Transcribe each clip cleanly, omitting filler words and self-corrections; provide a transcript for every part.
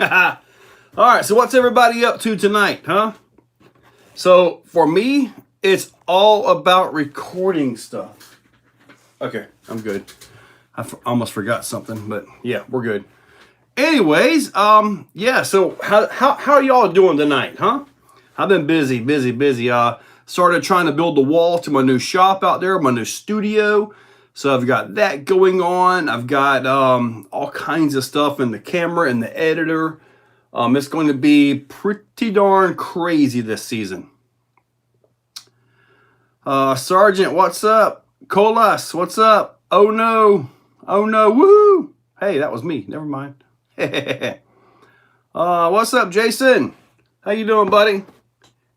All right, so what's everybody up to tonight, huh? So for me, it's all about recording stuff. Okay, I'm good. I almost forgot something, but yeah, we're good. Anyways, yeah, so how are y'all doing tonight, huh? I've been busy. Started trying to build the wall to my new shop out there, my new studio. So I've got that going on. I've got all kinds of stuff in the camera and the editor. It's going to be pretty darn crazy this season. Sergeant, what's up? Colas, what's up? Oh no, woohoo! Hey, that was me. Never mind. What's up, Jason? How you doing, buddy?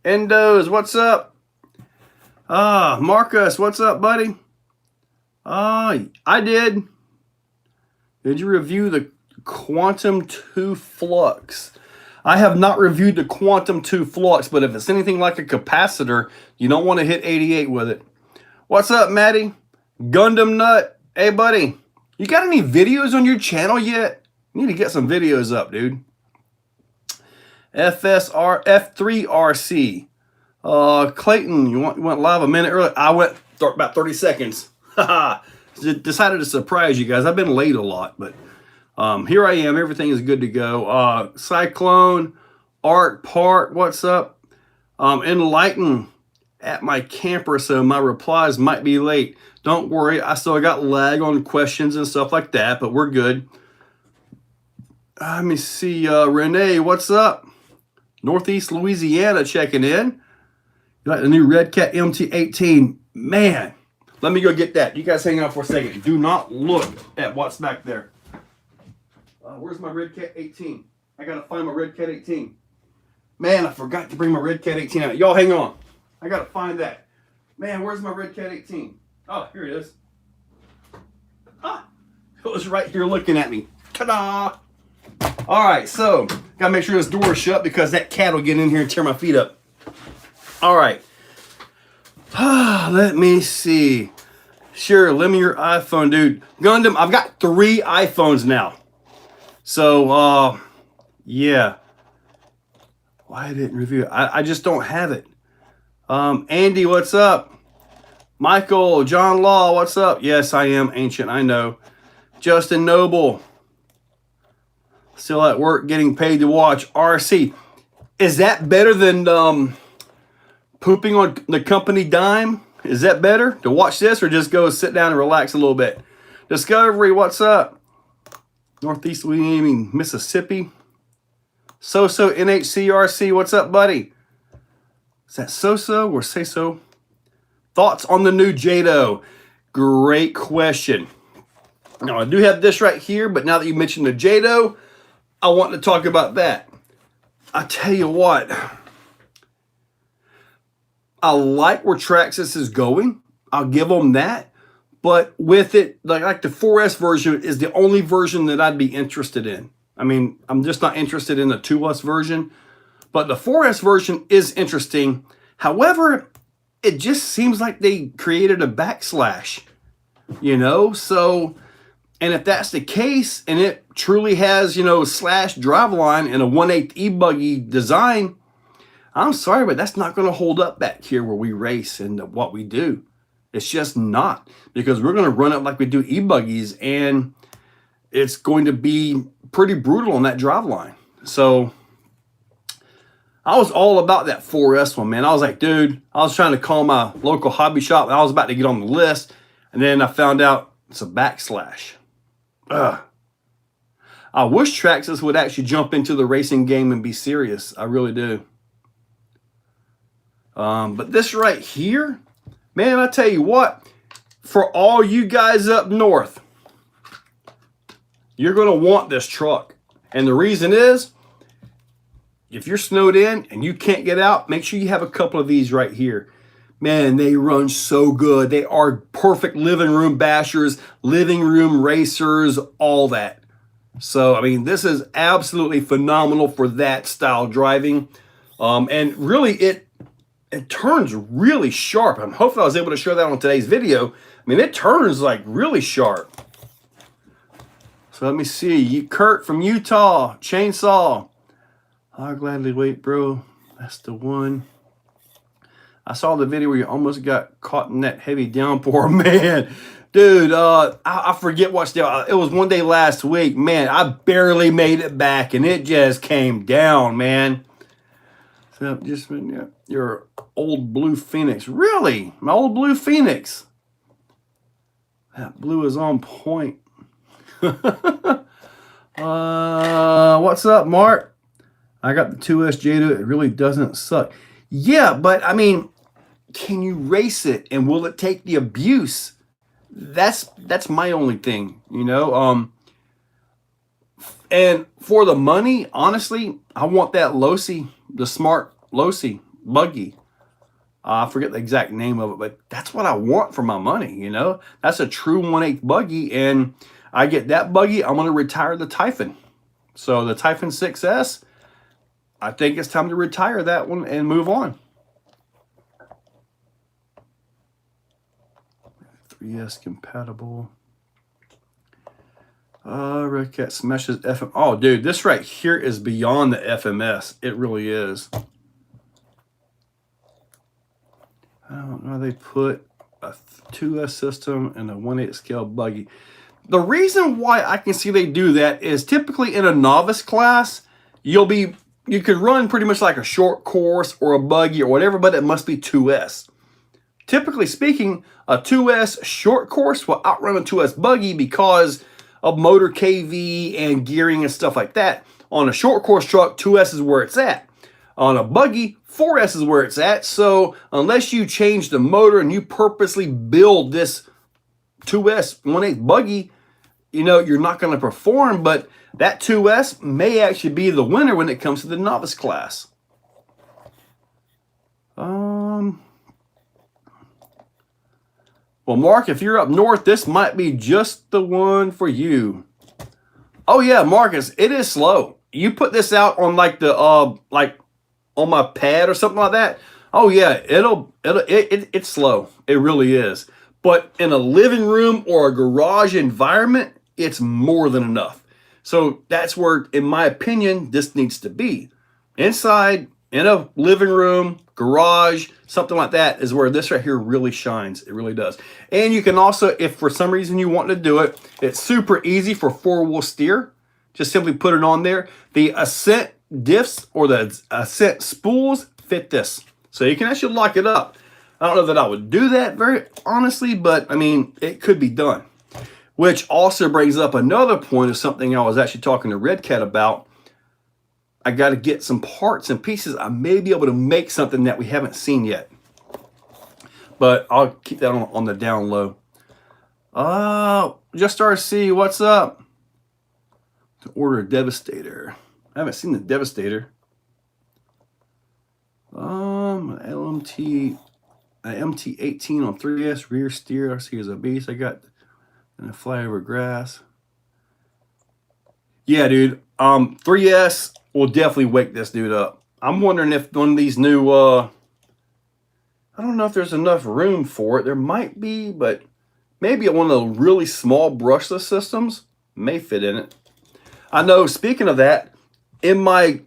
Endos, what's up? Marcus, what's up, buddy? I did. Did you review the Quantum 2 Flux? I have not reviewed the Quantum 2 Flux, but if it's anything like a capacitor, you don't want to hit 88 with it. What's up, Maddie? Gundam Nut. Hey, buddy. You got any videos on your channel yet? You need to get some videos up, dude. F3RC. Clayton, you went live a minute early. I went about 30 seconds. Decided to surprise you guys. I've been late a lot, but here I am. Everything is good to go. Cyclone, Art Part, what's up? Enlighten at my camper, so my replies might be late. Don't worry, I still got lag on questions and stuff like that, but we're good. Let me see, Renee, what's up? Northeast Louisiana checking in. You like the new Redcat MT18? Man, let me go get that. You guys hang out for a second. Do not look at what's back there. Where's my Redcat 18? I gotta find my Redcat 18. Man, I forgot to bring my Redcat 18 out. Y'all hang on. I gotta find that. Man, where's my Redcat 18? Oh, here it is. Ah, it was right here looking at me. Ta-da! All right, so gotta make sure this door is shut because that cat will get in here and tear my feet up. All right. Let me see. Sure, lend me your iPhone, dude. Gundam, I've got 3 iPhones now. So, yeah. Why I didn't review it? I just don't have it. Andy, what's up? Michael, John Law, what's up? Yes, I am ancient, I know. Justin Noble. Still at work getting paid to watch RC. Is that better than pooping on the company dime? Is that better to watch this or just go sit down and relax a little bit? Discovery, what's up? Northeast Louisiana, Mississippi. Soso NHCRC, what's up, buddy? Is that Soso or Say-So? Thoughts on the new Jato? Great question. Now, I do have this right here, but now that you mentioned the Jato, I want to talk about that. I tell you what, I like where Traxxas is going. I'll give them that. But with it, like the 4S version is the only version that I'd be interested in. I mean, I'm just not interested in the 2S version. But the 4S version is interesting. However, it just seems like they created a backslash. You know? So, and if that's the case, and it truly has, you know, slash driveline and a 1/8 e-buggy design, I'm sorry, but that's not going to hold up back here where we race and what we do. It's just not, because we're going to run it like we do e-buggies, and it's going to be pretty brutal on that driveline. So I was all about that 4S one, man. I was like, dude, I was trying to call my local hobby shop, and I was about to get on the list, and then I found out it's a backslash. Ugh. I wish Traxxas would actually jump into the racing game and be serious. I really do. But this right here, man, I tell you what, for all you guys up north, you're going to want this truck. And the reason is, if you're snowed in and you can't get out, make sure you have a couple of these right here. Man, they run so good. They are perfect living room bashers, living room racers, all that. So, I mean, this is absolutely phenomenal for that style driving. And really, it turns really sharp. I'm hoping I was able to show that on today's video. I mean, it turns like really sharp. So let me see. Kurt from Utah, chainsaw. I'll gladly wait, bro. That's the one. I saw the video where you almost got caught in that heavy downpour. Man, dude, I forget what day. It was one day last week. Man, I barely made it back, and it just came down, man. So just your old blue Phoenix. Really? My old blue Phoenix. That blue is on point. What's up, Mark? I got the 2S Jato. It really doesn't suck. Yeah, but I mean, can you race it, and will it take the abuse? That's my only thing, you know. And for the money, honestly, I want that Losi, the smart Losi buggy. I forget the exact name of it, but that's what I want for my money, you know. That's a true 1/8 buggy, and I get that buggy, I'm going to retire the Typhon. So the Typhon 6S, I think it's time to retire that one and move on. 3S compatible. Redcat smashes FM. Oh, dude, this right here is beyond the FMS. It really is. I don't know. They put a 2S system and a 1/8 scale buggy. The reason why I can see they do that is typically in a novice class, you could run pretty much like a short course or a buggy or whatever, but it must be 2S. Typically speaking, a 2S short course will outrun a 2S buggy because of motor KV and gearing and stuff like that. On a short course truck, 2S is where it's at. On a buggy, 4S is where it's at. So unless you change the motor and you purposely build this 2S 1/8 buggy, you know, you're not going to perform, but that 2S may actually be the winner when it comes to the novice class. Well, Mark, if you're up north, this might be just the one for you. Oh yeah, Marcus, it is slow. You put this out on like the like on my pad or something like that. Oh yeah, it's slow. It really is. But in a living room or a garage environment, it's more than enough. So that's where, in my opinion, this needs to be. Inside, in a living room, garage, something like that is where this right here really shines. It really does. And you can also, if for some reason you want to do it, it's super easy for 4-wheel steer. Just simply put it on there. The Ascent diffs or the Ascent spools fit this. So you can actually lock it up. I don't know that I would do that very honestly, but I mean, it could be done. Which also brings up another point of something I was actually talking to Redcat about. I got to get some parts and pieces. I may be able to make something that we haven't seen yet. But I'll keep that on the down low. Just RC, what's up? To order a Devastator. I haven't seen the Devastator. LMT, MT18 on 3S rear steer. I see as a beast. I got a flyover grass. Yeah, dude. 3S will definitely wake this dude up. I'm wondering if one of these new, I don't know if there's enough room for it. There might be, but maybe one of the really small brushless systems may fit in it. I know, speaking of that, in my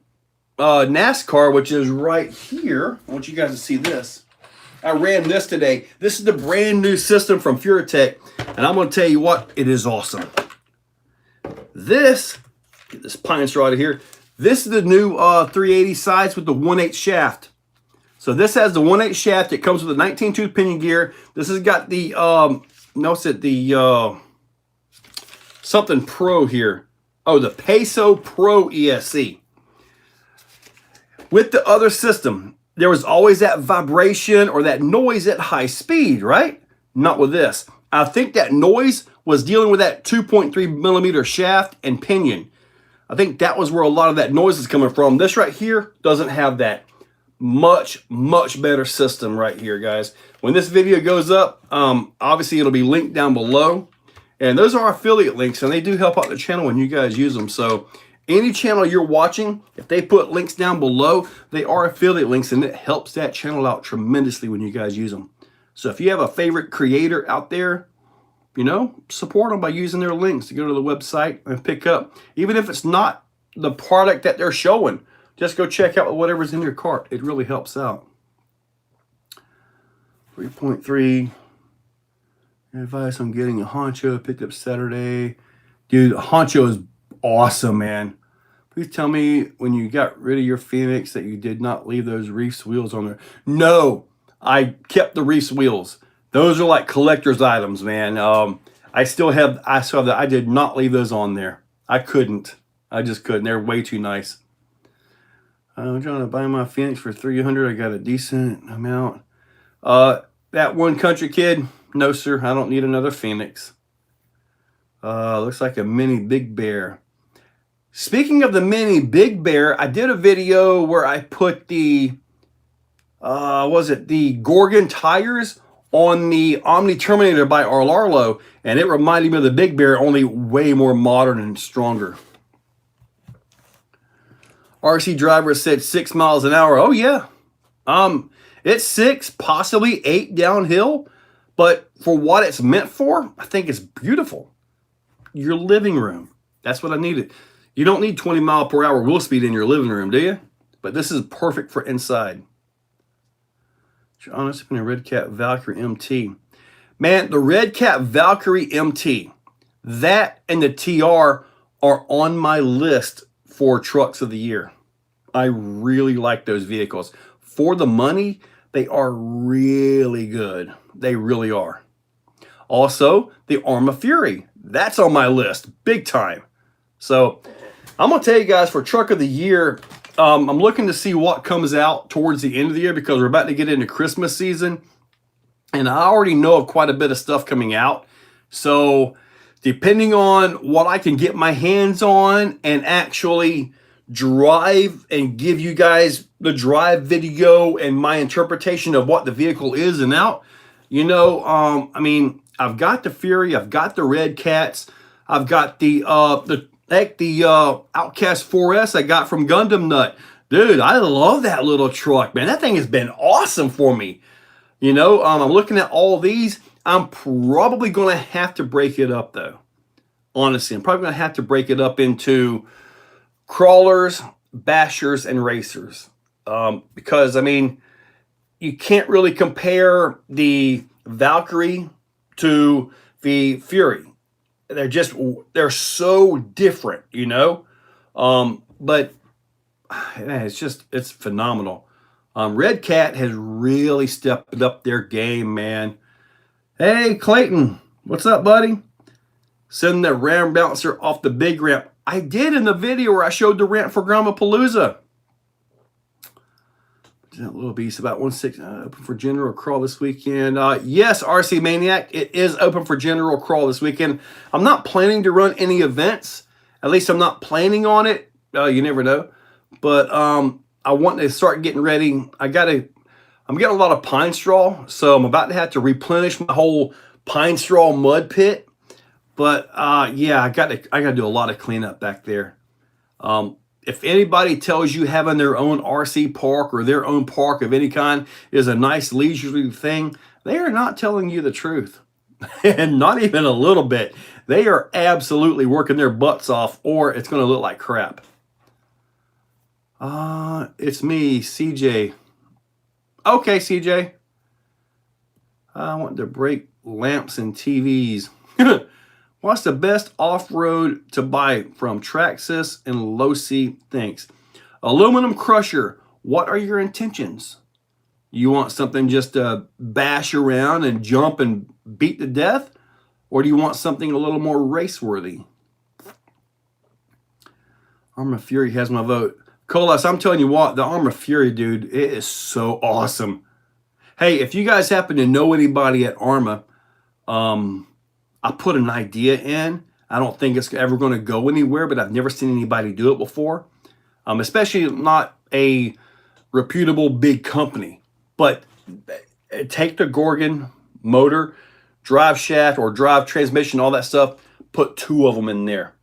NASCAR, which is right here, I want you guys to see this. I ran this today. This is the brand new system from Furitek, and I'm going to tell you what, it is awesome. This, get this pine straw out of here. This is the new 380 sides with the 1/8 shaft. So this has the 1/8 shaft. It comes with a 19-tooth pinion gear. This has got the, notice it, the something Pro here. Oh, the Peso Pro ESC. With the other system, there was always that vibration or that noise at high speed, right? Not with this. I think that noise was dealing with that 2.3 millimeter shaft and pinion. I think that was where a lot of that noise is coming from. This right here doesn't have that. Much better system right here, guys. When this video goes up, obviously it'll be linked down below. And those are affiliate links, and they do help out the channel when you guys use them. So any channel you're watching, if they put links down below, they are affiliate links, and it helps that channel out tremendously when you guys use them. So if you have a favorite creator out there, you know, support them by using their links to go to the website and pick up. Even if it's not the product that they're showing, just go check out whatever's in your cart. It really helps out. 3.3. Advice on getting a honcho picked up Saturday. Dude, honcho is awesome, man. Please tell me when you got rid of your Phoenix that you did not leave those Reefs wheels on there. No, I kept the Reefs wheels. Those are like collector's items, man. I still have that. I did not leave those on there. I couldn't. I just couldn't. They're way too nice. I'm trying to buy my Phoenix for $300. I got a decent amount. That one country kid, no sir, I don't need another Phoenix. Looks like a mini Big Bear. Speaking of the mini Big Bear, I did a video where I put the the Gorgon tires on the Omni Terminator by Arlarlo, and it reminded me of the Big Bear, only way more modern and stronger. RC driver said 6 miles an hour. Oh yeah. It's 6, possibly 8 downhill, but for what it's meant for, I think it's beautiful. Your living room. That's what I needed. You don't need 20 mile per hour wheel speed in your living room, do you? But this is perfect for inside. Honestly, been a Redcat Valkyrie MT. Man, the Redcat Valkyrie MT, that and the TR are on my list for trucks of the year. I really like those vehicles. For the money, they are really good. They really are. Also, the Arma Fury. That's on my list, big time. So, I'm going to tell you guys, for truck of the year, I'm looking to see what comes out towards the end of the year because we're about to get into Christmas season. And I already know of quite a bit of stuff coming out. So, depending on what I can get my hands on and actually drive and give you guys the drive video and my interpretation of what the vehicle is and out, you know, I mean, I've got the Fury, I've got the Redcats, I've got the Outcast 4S I got from Gundam Nut. Dude, I love that little truck, man. That thing has been awesome for me. You know, I'm looking at all these. I'm probably going to have to break it up, though. Honestly, I'm probably going to have to break it up into crawlers, bashers, and racers. Because, I mean, you can't really compare the Valkyrie to the Fury. They're so different, you know? But man, it's phenomenal. Redcat has really stepped up their game, man. Hey, Clayton, what's up, buddy? Send the ram bouncer off the big ramp. I did in the video where I showed the ramp for Gromapalooza. That little beast about 1.6 open for general crawl this weekend. Yes, RC Maniac, it is open for general crawl this weekend. I'm not planning to run any events. At least I'm not planning on it. You never know. But I want to start getting ready. I'm getting a lot of pine straw, so I'm about to have to replenish my whole pine straw mud pit. But yeah, I got to do a lot of cleanup back there. If anybody tells you having their own RC park or their own park of any kind is a nice leisurely thing, they are not telling you the truth. And not even a little bit. They are absolutely working their butts off, or it's going to look like crap. It's me, CJ. Okay, CJ. I want to break lamps and TVs. What's the best off-road to buy from Traxxas and Losi? Thanks. Aluminum Crusher. What are your intentions? You want something just to bash around and jump and beat to death? Or do you want something a little more race-worthy? Arma Fury has my vote. Colas, I'm telling you what, the Arma Fury, dude, it is so awesome. Hey, if you guys happen to know anybody at Arma, I put an idea in. I don't think it's ever going to go anywhere, but I've never seen anybody do it before. Especially not a reputable big company. But take the Gorgon motor, drive shaft or drive transmission, all that stuff, put 2 of them in there.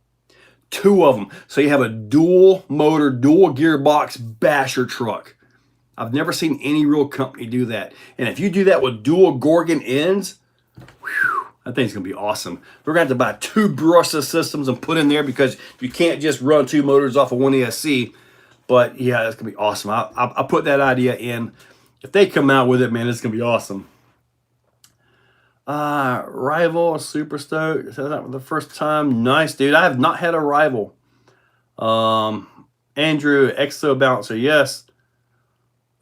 2 of them. So you have a dual motor, dual gearbox basher truck. I've never seen any real company do that. And if you do that with dual Gorgon ends, whew, I think it's going to be awesome. We're going to have to buy 2 brushless systems and put in there because you can't just run 2 motors off of one ESC. But yeah, that's going to be awesome. I'll put that idea in. If they come out with it, man, it's going to be awesome. Rival, super stoked. Is that the first time? Nice, dude. I have not had a rival. Andrew, Exo Bouncer, yes.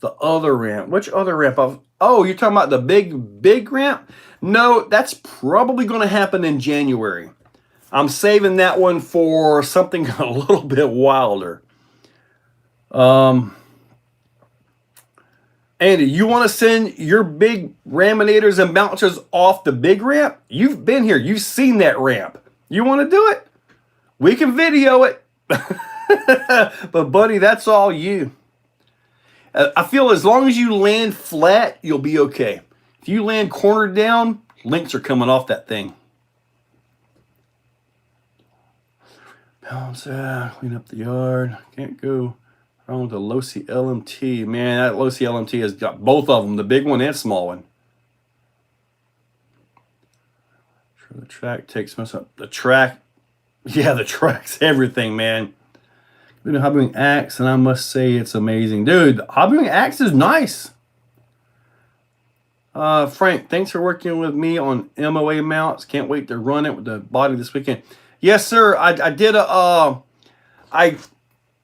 The other ramp. Which other ramp? Oh, you're talking about the big ramp? No, that's probably going to happen in January. I'm saving that one for something a little bit wilder. Andy, you want to send your big Raminators and bouncers off the big ramp? You've been here. You've seen that ramp. You want to do it? We can video it. But, buddy, that's all you. I feel as long as you land flat, you'll be okay. If you land cornered down, links are coming off that thing. Bounce, clean up the yard. Can't go wrong with the Losi LMT. Man, that Losi LMT has got both of them, the big one and small one. Sure, the track takes most of the track. Yeah, the track's everything, man. We do Hobbywing Axe, and I must say it's amazing. Dude, Hobbywing Axe is nice. Frank, thanks for working with me on MOA mounts. Can't wait to run it with the body this weekend. Yes, sir. I did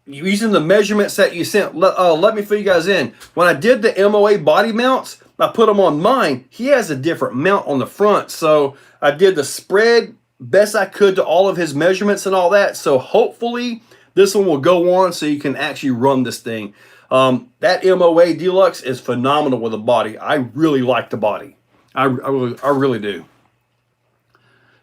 using the measurements that you sent. Let me fill you guys in. When I did the MOA body mounts, I put them on mine. He has a different mount on the front, so I did the spread best I could to all of his measurements and all that. So hopefully this one will go on so you can actually run this thing. That MOA Deluxe is phenomenal with the body. I really like the body. I really do.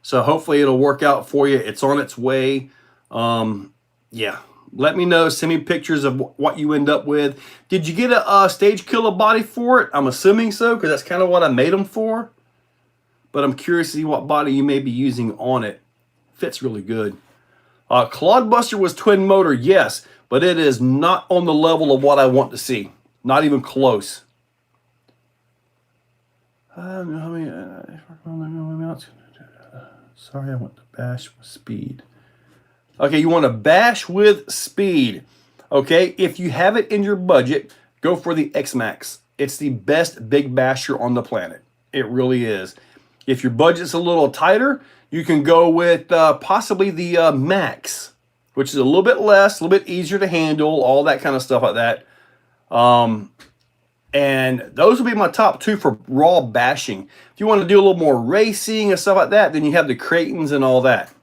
So hopefully it'll work out for you. It's on its way. Yeah. Let me know. Send me pictures of what you end up with. Did you get a stage killer body for it? I'm assuming so, because that's kind of what I made them for. But I'm curious to see what body you may be using on it. Fits really good. Clodbuster was twin motor, yes, but it is not on the level of what I want to see. Not even close. I don't know how many. Sorry, I want to bash with speed. Okay, you want to bash with speed. Okay, if you have it in your budget, go for the X-Max. It's the best big basher on the planet. It really is. If your budget's a little tighter, you can go with possibly the Max, which is a little bit less, a little bit easier to handle, all that kind of stuff like that. And those will be my top 2 for raw bashing. If you want to do a little more racing and stuff like that, then you have the Kratons and all that.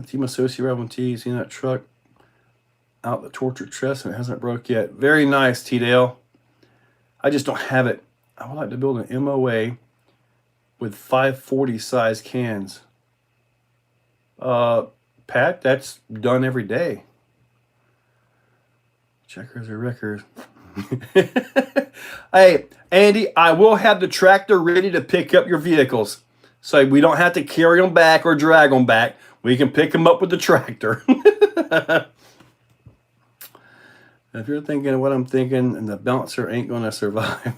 Team Associate Rebel T, seen that truck out the torture chest and it hasn't broke yet. Very nice, T-Dale. I just don't have it. I would like to build an MOA with 540 size cans. Pat, that's done every day. Checkers or wreckers. Hey, Andy, I will have the tractor ready to pick up your vehicles. So we don't have to carry them back or drag them back. We can pick them up with the tractor. If you're thinking what I'm thinking, and the bouncer ain't going to survive.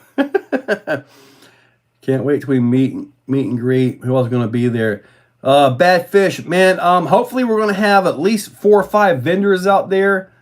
Can't wait till we meet and greet. Who else is going to be there? Bad Fish, man. Hopefully we're going to have at least 4 or 5 vendors out there.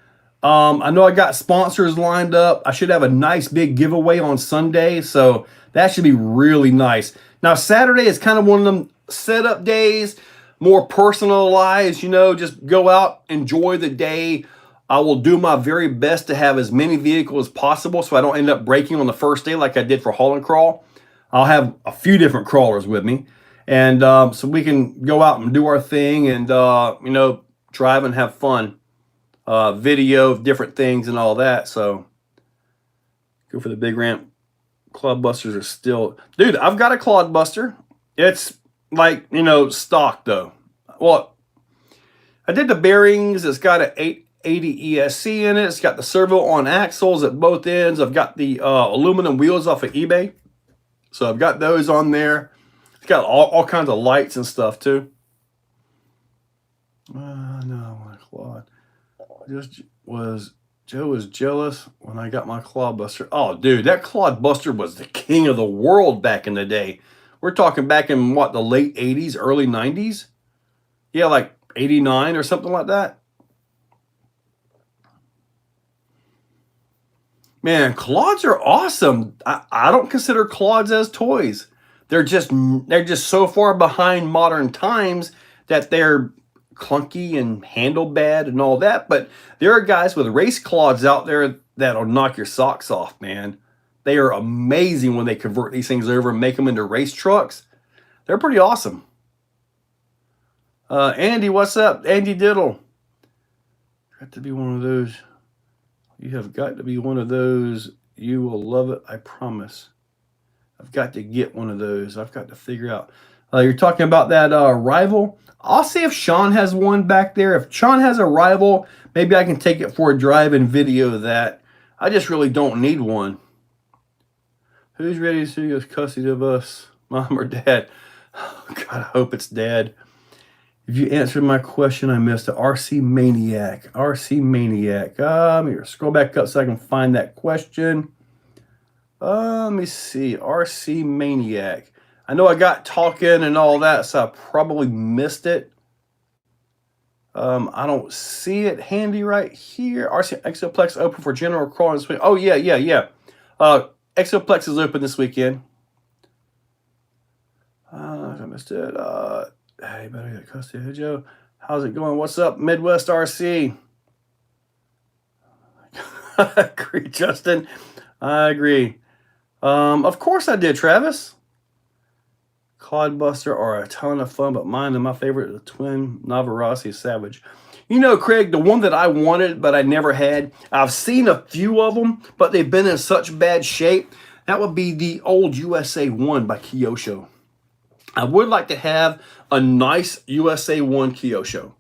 I know I got sponsors lined up. I should have a nice big giveaway on Sunday, so that should be really nice. Now, Saturday is kind of one of them setup days, more personalized, you know, just go out, enjoy the day. I will do my very best to have as many vehicles as possible so I don't end up breaking on the first day like I did for Haul and Crawl. I'll have a few different crawlers with me, and so we can go out and do our thing and, you know, drive and have fun. Video of different things and all that. So go for the big ramp. Clodbusters are still, dude, I've got a Clodbuster. It's like, you know, stock though. Well, I did the bearings. It's got an 880 ESC in it. It's got the servo on axles at both ends. I've got the aluminum wheels off of eBay. So I've got those on there. It's got all kinds of lights and stuff too. No, I want a Clod. Joe was jealous when I got my Clodbuster. Oh, dude, that Clodbuster was the king of the world back in the day We're talking back in what, the late 80s, early 90s? Yeah, like 89 or something like that. Man, Clods are awesome. I don't consider Clods as toys. They're just so far behind modern times that they're clunky and handle bad and all that. But there are guys with race Clods out there that'll knock your socks off, man. They are amazing when they convert these things over and make them into race trucks. They're pretty awesome. Andy, what's up? Andy Diddle. Got to be one of those. You have got to be one of those. You will love it, I promise. I've got to get one of those. I've got to figure out. You're talking about that rival. I'll see if Sean has one back there. If Sean has a rival, maybe I can take it for a drive and video that. I just really don't need one. Who's ready to give custody of us, mom or dad? Oh, God, I hope it's dad. If you answered my question, I missed it. RC Maniac. RC Maniac. Let me scroll back up so I can find that question. Let me see. RC Maniac. I know I got talking and all that, so I probably missed it. I don't see it handy right here. RC Exoplex open for general crawl this week. Oh, yeah. Exoplex is open this weekend. I missed it. Hey, better get custody. Hey, Joe. How's it going? What's up, Midwest RC? I agree, Justin. I agree. Of course I did, Travis. Clodbuster are a ton of fun, but mine and my favorite is the twin Navarasi Savage. You know, Craig, the one that I wanted but I never had, I've seen a few of them, but they've been in such bad shape. That would be the old USA 1 by Kyosho. I would like to have a nice USA 1 Kyosho.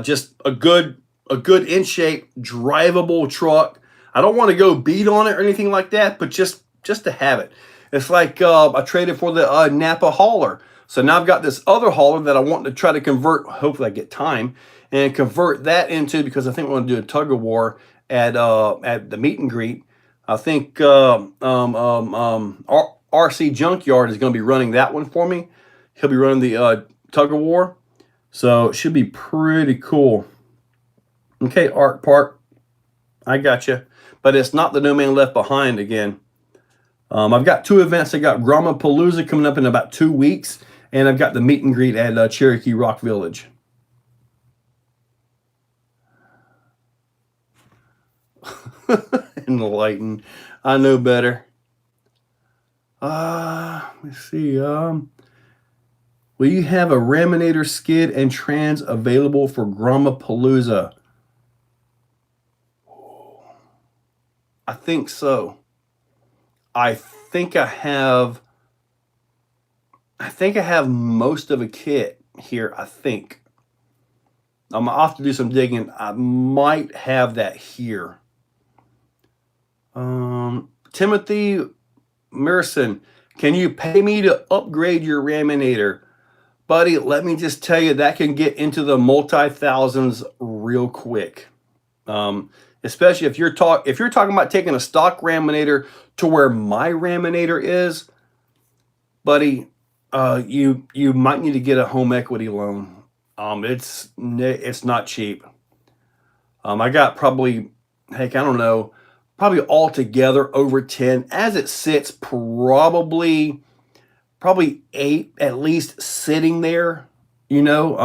Just a good in shape, drivable truck. I don't want to go beat on it or anything like that, but just to have it. It's like I traded for the Napa hauler. So now I've got this other hauler that I want to try to convert. Hopefully I get time and convert that into, because I think we're going to do a tug of war at the meet and greet. I think RC Junkyard is going to be running that one for me. He'll be running the tug of war. So it should be pretty cool. Okay, Arc Park. I got you. But it's not the No Man Left Behind again. I've got two events. I got Grom-palooza coming up in about 2 weeks. And I've got the meet and greet at Cherokee Rock Village. Enlightened. I know better. Let's see. Will you have a Raminator skid and trans available for Grom-palooza? I think so. I think I have most of a kit here, I think. I'm going to have to do some digging. I might have that here. Timothy Merson, can you pay me to upgrade your Raminator? Buddy, let me just tell you, that can get into the multi-thousands real quick. Especially if you're talking about taking a stock Raminator to where my Raminator is, buddy, you might need to get a home equity loan. It's not cheap. I got probably, heck, I don't know, probably altogether over 10 as it sits, probably 8 at least sitting there, you know.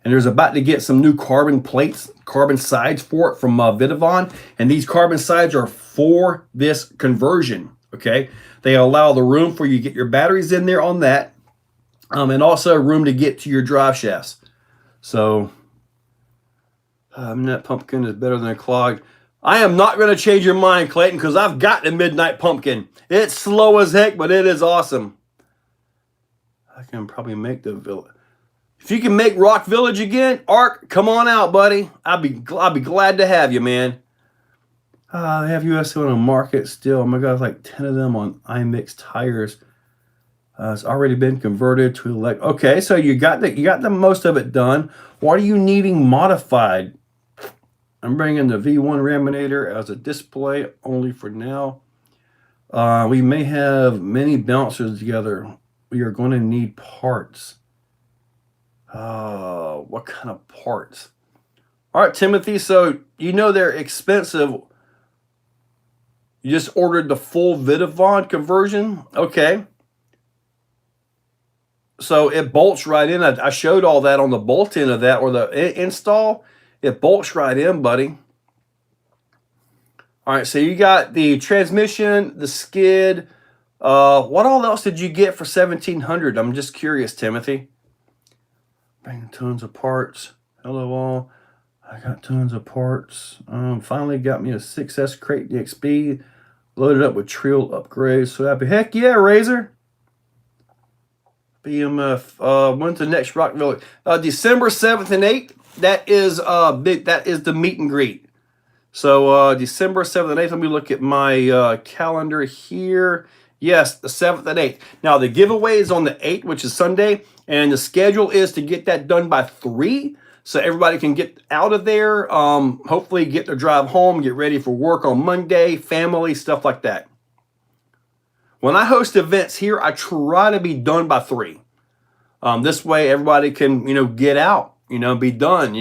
And there's about to get some new carbon plates, carbon sides for it from Vidon. And these carbon sides are for this conversion, okay? They allow the room for you to get your batteries in there on that. And also room to get to your drive shafts. So, Midnight Pumpkin is better than a clog. I am not going to change your mind, Clayton, because I've got the Midnight Pumpkin. It's slow as heck, but it is awesome. I can probably make the village. If you can make Rock Village again, Ark, come on out, buddy. I'll be glad to have you, man. They have USA on the market still. Oh my God, like 10 of them on iMix tires. It's already been converted to elect. Okay, so you got the most of it done. What are you needing modified? I'm bringing the V1 Raminator as a display only for now. We may have many bouncers together. we are going to need parts. What kind of parts? All right, Timothy, so you know they're expensive. You just ordered the full Vidon conversion? Okay. So it bolts right in. I showed all that on the bolt end of that, or the install. It bolts right in, buddy. All right, so you got the transmission, the skid. What all else did you get for $1,700? I'm just curious, Timothy. Bringing tons of parts. Hello all. I got tons of parts. Finally got me a 6S Kraton DXB. Loaded up with Trill upgrades. So happy. Heck yeah, Razor. BMF. When's the next Rock Village? December 7th and 8th. That is that is the meet and greet. So December 7th and 8th. Let me look at my calendar here. Yes, the 7th and 8th. Now the giveaway is on the 8th, which is Sunday, and the schedule is to get that done by 3, so everybody can get out of there. Hopefully get their drive home, get ready for work on Monday, family, stuff like that. When I host events here, I try to be done by 3. This way everybody can, get out, be done,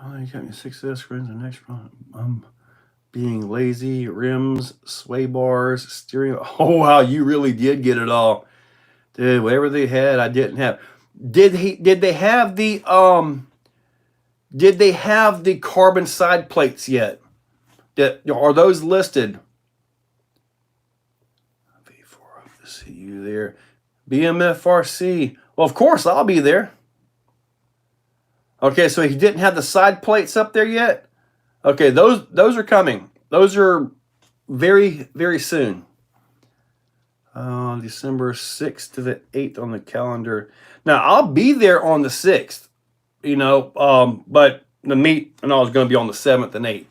Oh, you got me 6S screens the next one. Being lazy, rims, sway bars, steering. Oh, wow, you really did get it all. Dude, whatever they had, I didn't have. Did they have the carbon side plates yet? Are those listed? V4, see you there. BMFRC. Well, of course, I'll be there. Okay, so he didn't have the side plates up there yet? Okay, those are coming. Those are very, very soon. December 6th to the 8th on the calendar. Now, I'll be there on the 6th, but the meet and all is going to be on the 7th and 8th.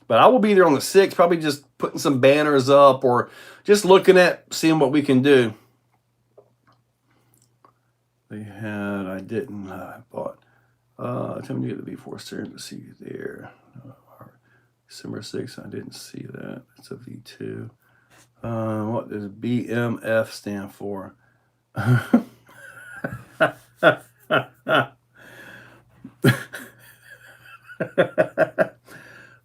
But I will be there on the 6th, probably just putting some banners up or just looking at, seeing what we can do. They had, I didn't, I bought. Tell me to get the V4 steering to see you there. December 6th, I didn't see that. It's a V2. What does BMF stand for?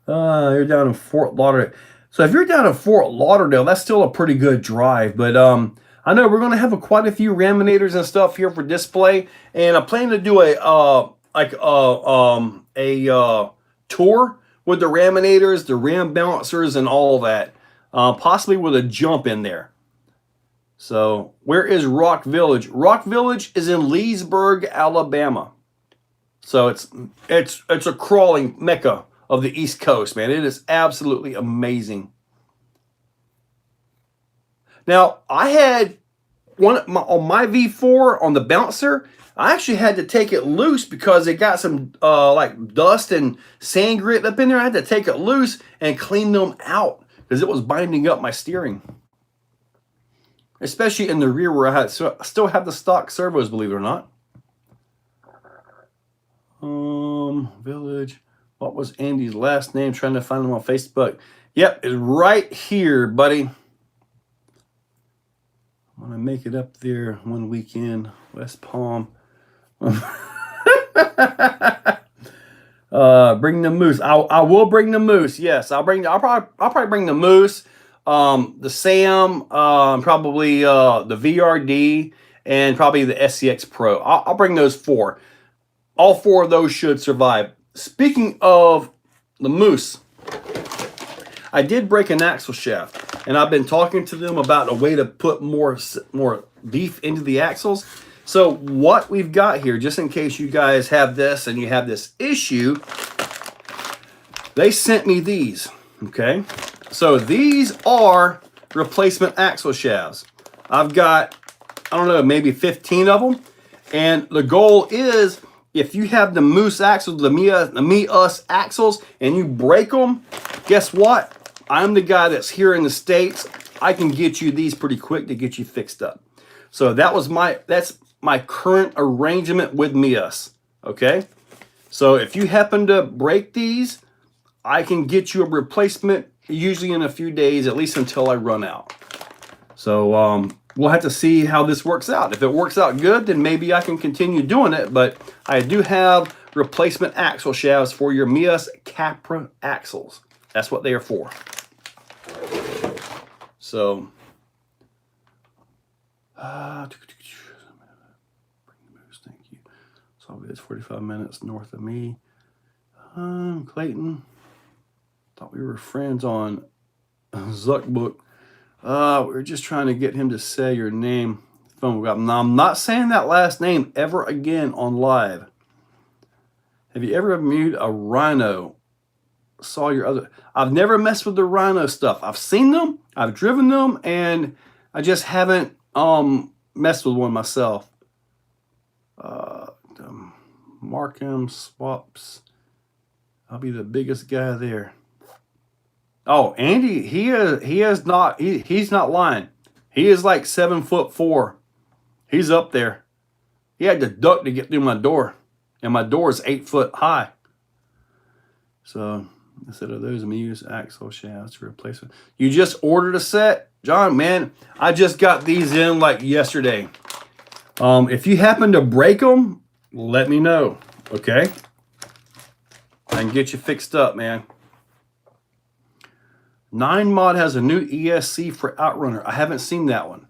You're down in Fort Lauderdale. So if you're down in Fort Lauderdale, that's still a pretty good drive. But I know we're going to have quite a few Raminators and stuff here for display, and I'm planning to do a tour with the Raminators, the Ram balancers, and all that. Possibly with a jump in there. So where is Rock Village? Rock Village is in Leesburg, Alabama. So it's a crawling mecca of the East Coast, man. It is absolutely amazing. Now, I had on my V4 on the bouncer, I actually had to take it loose because it got some like dust and sand grit up in there. I had to take it loose and clean them out because it was binding up my steering. Especially in the rear where I still have the stock servos, believe it or not. Village. What was Andy's last name? Trying to find him on Facebook. Yep, it's right here, buddy. I'm gonna make it up there one weekend. West Palm. Bring the moose. I will bring the moose. Yes, I'll probably bring the moose, the Sam, probably the VRD, and probably the SCX Pro. I'll bring those 4. All 4 of those should survive. Speaking of the moose, I did break an axle shaft, and I've been talking to them about a way to put more beef into the axles. So what we've got here, just in case you guys have this and you have this issue, they sent me these, okay? So these are replacement axle shafts. I've got, I don't know, maybe 15 of them. And the goal is, if you have the Moose axles, the Me Us axles, and you break them, guess what? I'm the guy that's here in the States. I can get you these pretty quick to get you fixed up. So that's my current arrangement with Me Us, okay? So if you happen to break these, I can get you a replacement usually in a few days, at least until I run out. So we'll have to see how this works out. If it works out good, then maybe I can continue doing it. But I do have replacement axle shafts for your Mias Capra axles. That's what they are for. So thank you. So it's 45 minutes north of me. Clayton. Thought we were friends on Zuckbook. We were just trying to get him to say your name. Now, I'm not saying that last name ever again on live. Have you ever viewed a Rhino? Saw your other. I've never messed with the Rhino stuff. I've seen them, I've driven them, and I just haven't messed with one myself. Markham swaps. I'll be the biggest guy there. Oh, Andy, he's not lying. He is like 7'4". He's up there. He had to duck to get through my door, and my door is 8 foot high. So instead of those, I'm gonna use axle shafts to replace it. You just ordered a set, John? Man, I just got these in like yesterday. If you happen to break them, let me know, okay? I can get you fixed up, man. 9mod has a new ESC for Outrunner. I haven't seen that one.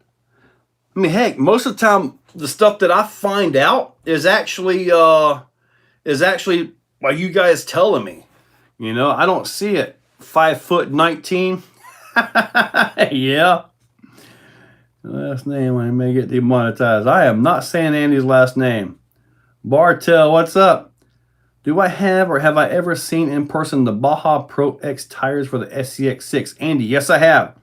I mean, heck, most of the time, the stuff that I find out is actually by you guys telling me. You know, I don't see it. 5'19". Yeah. Last name, I may get demonetized. I am not saying Andy's last name. Bartel, what's up? Do I have or have I ever seen in person the Baja Pro X tires for the SCX6? Andy, yes I have.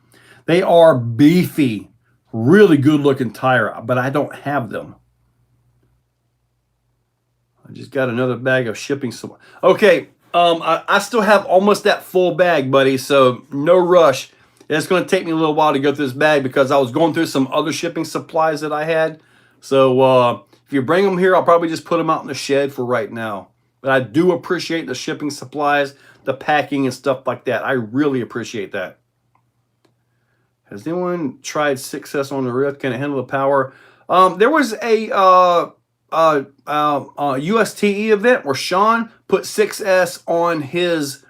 They are beefy, really good looking tire, but I don't have them. I just got another bag of shipping supply. Okay, I still have almost that full bag, buddy, so no rush. It's going to take me a little while to go through this bag because I was going through some other shipping supplies that I had. So if you bring them here, I'll probably just put them out in the shed for right now. But I do appreciate the shipping supplies, the packing and stuff like that. I really appreciate that. Has anyone tried 6S on the Rift? Can it handle the power? There was a USTE event where Sean put 6S on his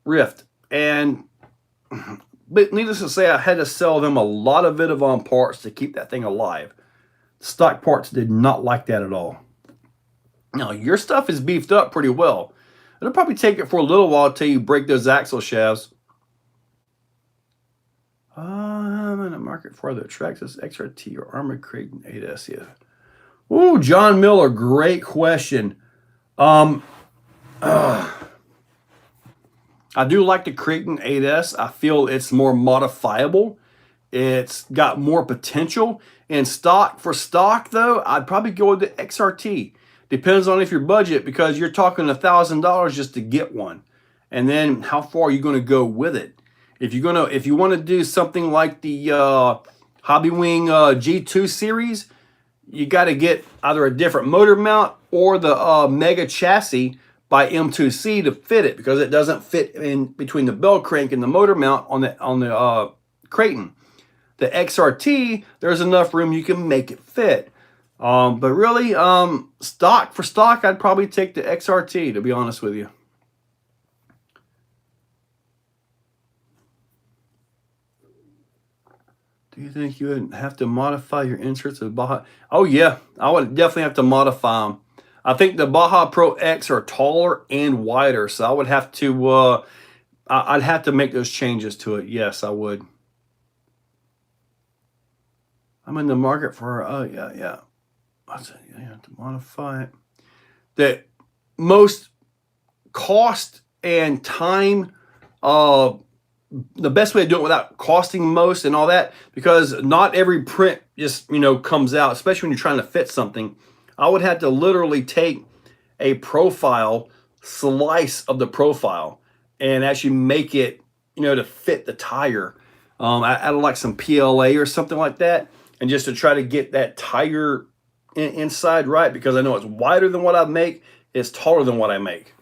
Rift. But needless to say, I had to sell them a lot of Vidon parts to keep that thing alive. Stock parts did not like that at all. Now, your stuff is beefed up pretty well. It'll probably take it for a little while until you break those axle shafts. I'm in the market for the Traxxas XRT or Arma Kraton 8S. Yeah. Ooh, John Miller, great question. I do like the Kraton 8S. I feel it's more modifiable. It's got more potential. And for stock, though, I'd probably go with the XRT. Depends on if your budget, because you're talking $1,000 just to get one. And then how far are you going to go with it? If you want to do something like the Hobbywing G2 series, you got to get either a different motor mount or the Mega chassis by M2C to fit it, because it doesn't fit in between the bell crank and the motor mount on the Kraton. The XRT, there's enough room you can make it fit. But really, stock, I'd probably take the XRT, to be honest with you. Do you think you would have to modify your inserts of Baja? Oh yeah, I would definitely have to modify them. I think the Baja Pro X are taller and wider, so I would have to, I'd have to make those changes to it. Yes, I would. I'm in the market for, yeah. I said, you have to modify it. The most cost and time, the best way to do it without costing most and all that, because not every print just, comes out, especially when you're trying to fit something. I would have to literally take a profile, slice of the profile, and actually make it, to fit the tire. I'd like some PLA or something like that, and just to try to get that tire inside right, because I know it's wider than what I make, it's taller than what I make.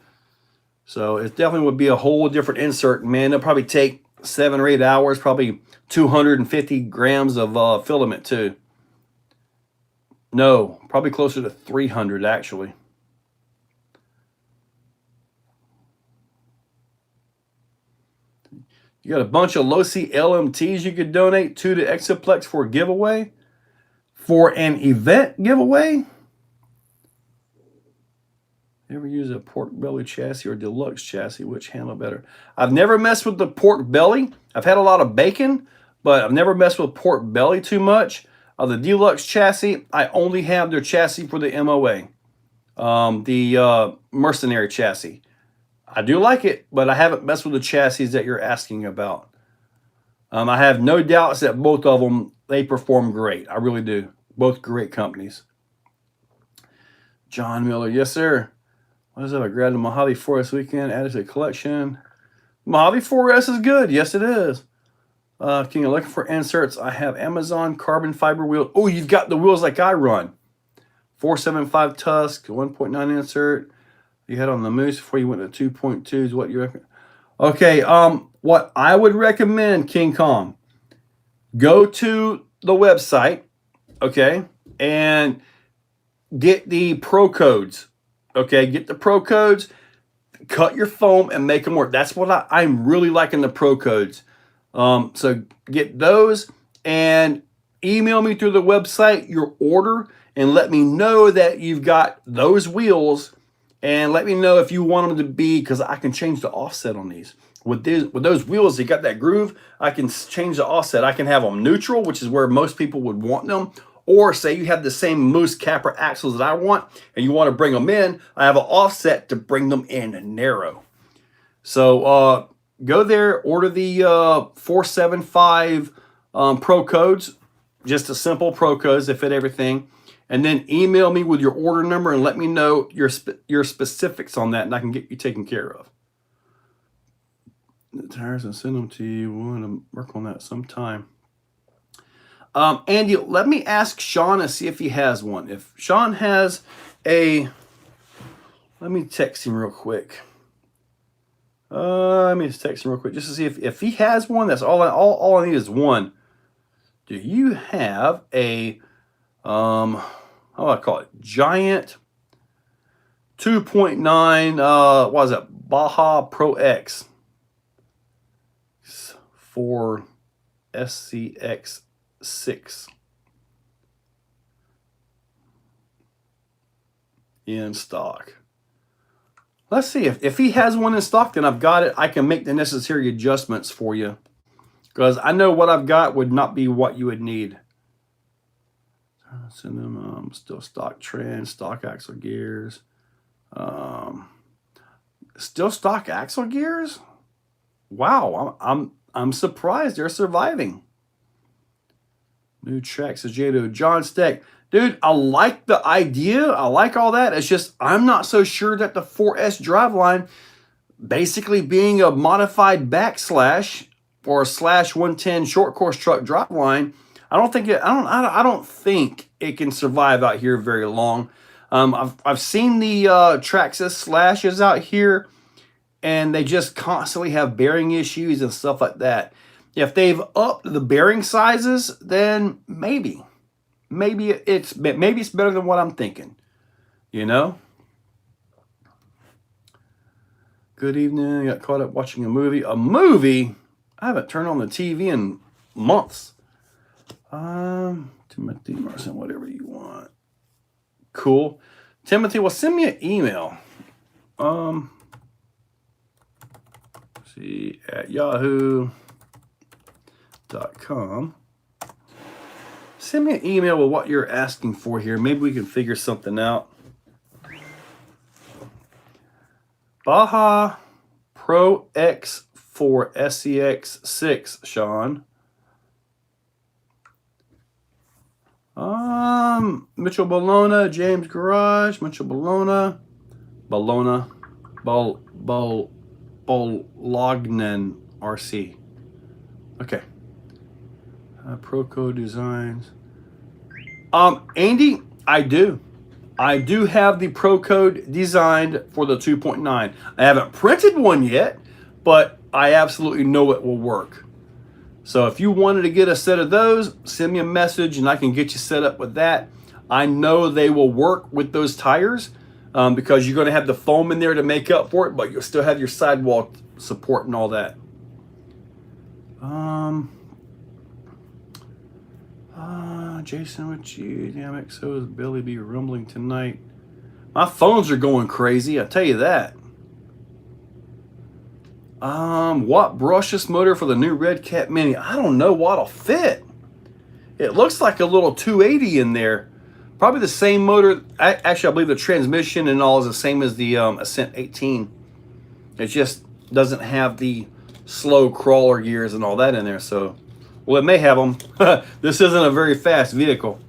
So it definitely would be a whole different insert. Man, it'll probably take 7 or 8 hours, probably 250 grams of filament too. No, probably closer to 300 actually. You got a bunch of Losi LMTs you could donate to Exoplex for a giveaway, for an event giveaway. Ever use a pork belly chassis or deluxe chassis? Which handle better? I've never messed with the pork belly. I've had a lot of bacon, but I've never messed with pork belly too much. The deluxe chassis, I only have their chassis for the MOA, the mercenary chassis. I do like it, but I haven't messed with the chassis that you're asking about. I have no doubts that both of them, they perform great. I really do. Both great companies. John Miller, yes sir. What is up? I grabbed the Mojave 4S weekend, added to the collection. Mojave 4S is good. Yes, it is. King, looking for inserts. I have Amazon carbon fiber wheels. Oh, you've got the wheels like I run. 475 Tusk, 1.9 insert. You had on the Moose before you went to 2.2 is what you recommend. Okay, what I would recommend, King Kong, go to the website, okay, and get the pro codes. Okay, get the pro codes, cut your foam, and make them work. That's what I'm really liking, the pro codes. So get those and email me through the website your order and let me know that you've got those wheels, and let me know if you want them to be, because I can change the offset on these. With those wheels, you got that groove, I can change the offset. I can have them neutral, which is where most people would want them. Or say you have the same Moose capper axles that I want and you want to bring them in, I have an offset to bring them in narrow. So go there, order the 475 pro codes, just a simple pro codes that fit everything, and then email me with your order number and let me know your specifics on that, and I can get you taken care of. The tires and send them to you. We want to work on that sometime. Andy, let me ask Sean and see if he has one. If Sean has a, let me text him real quick. Let me just text him real quick just to see if he has one. That's all I need is one. Do you have a, how do I call it? Giant 2.9, what is that? Baja Pro X for SCX 6 in stock. Let's see if he has one in stock, then I've got it. I can make the necessary adjustments for you, because I know what I've got would not be what you would need. Send them still stock trend, stock axle gears, still stock axle gears. Wow, I'm surprised they're surviving. New Traxxas Jato, John Steck. Dude, I like the idea. I like all that. It's just I'm not so sure that the 4S driveline, basically being a modified backslash or a slash 110 short course truck driveline, I don't think it can survive out here very long. I've seen the Traxxas slashes out here, and they just constantly have bearing issues and stuff like that. If they've upped the bearing sizes, then maybe it's better than what I'm thinking, you know. Good evening. Got caught up watching a movie. A movie? I haven't turned on the TV in months. Timothy Marson, whatever you want. Cool. Timothy, well, send me an email. See, at yahoo.com. Send me an email with what you're asking for here. Maybe we can figure something out. Baja Pro X for SCX 6, Sean. Mitchell Bologna, James Garage, Mitchell Bologna, Bolognan RC. Okay. Proco Designs. Andy, I do have the Pro Code designed for the 2.9. I haven't printed one yet, but I absolutely know it will work. So if you wanted to get a set of those, send me a message and I can get you set up with that. I know they will work with those tires because you're going to have the foam in there to make up for it, but you'll still have your sidewall support and all that. Jason, with you, damn XO's Billy be rumbling tonight. My phones are going crazy, I tell you that. What brushless motor for the new Redcat Mini? I don't know what'll fit. It looks like a little 280 in there. Probably the same motor. Actually, I believe the transmission and all is the same as the Ascent 18. It just doesn't have the slow crawler gears and all that in there. So, well, it may have them. This isn't a very fast vehicle.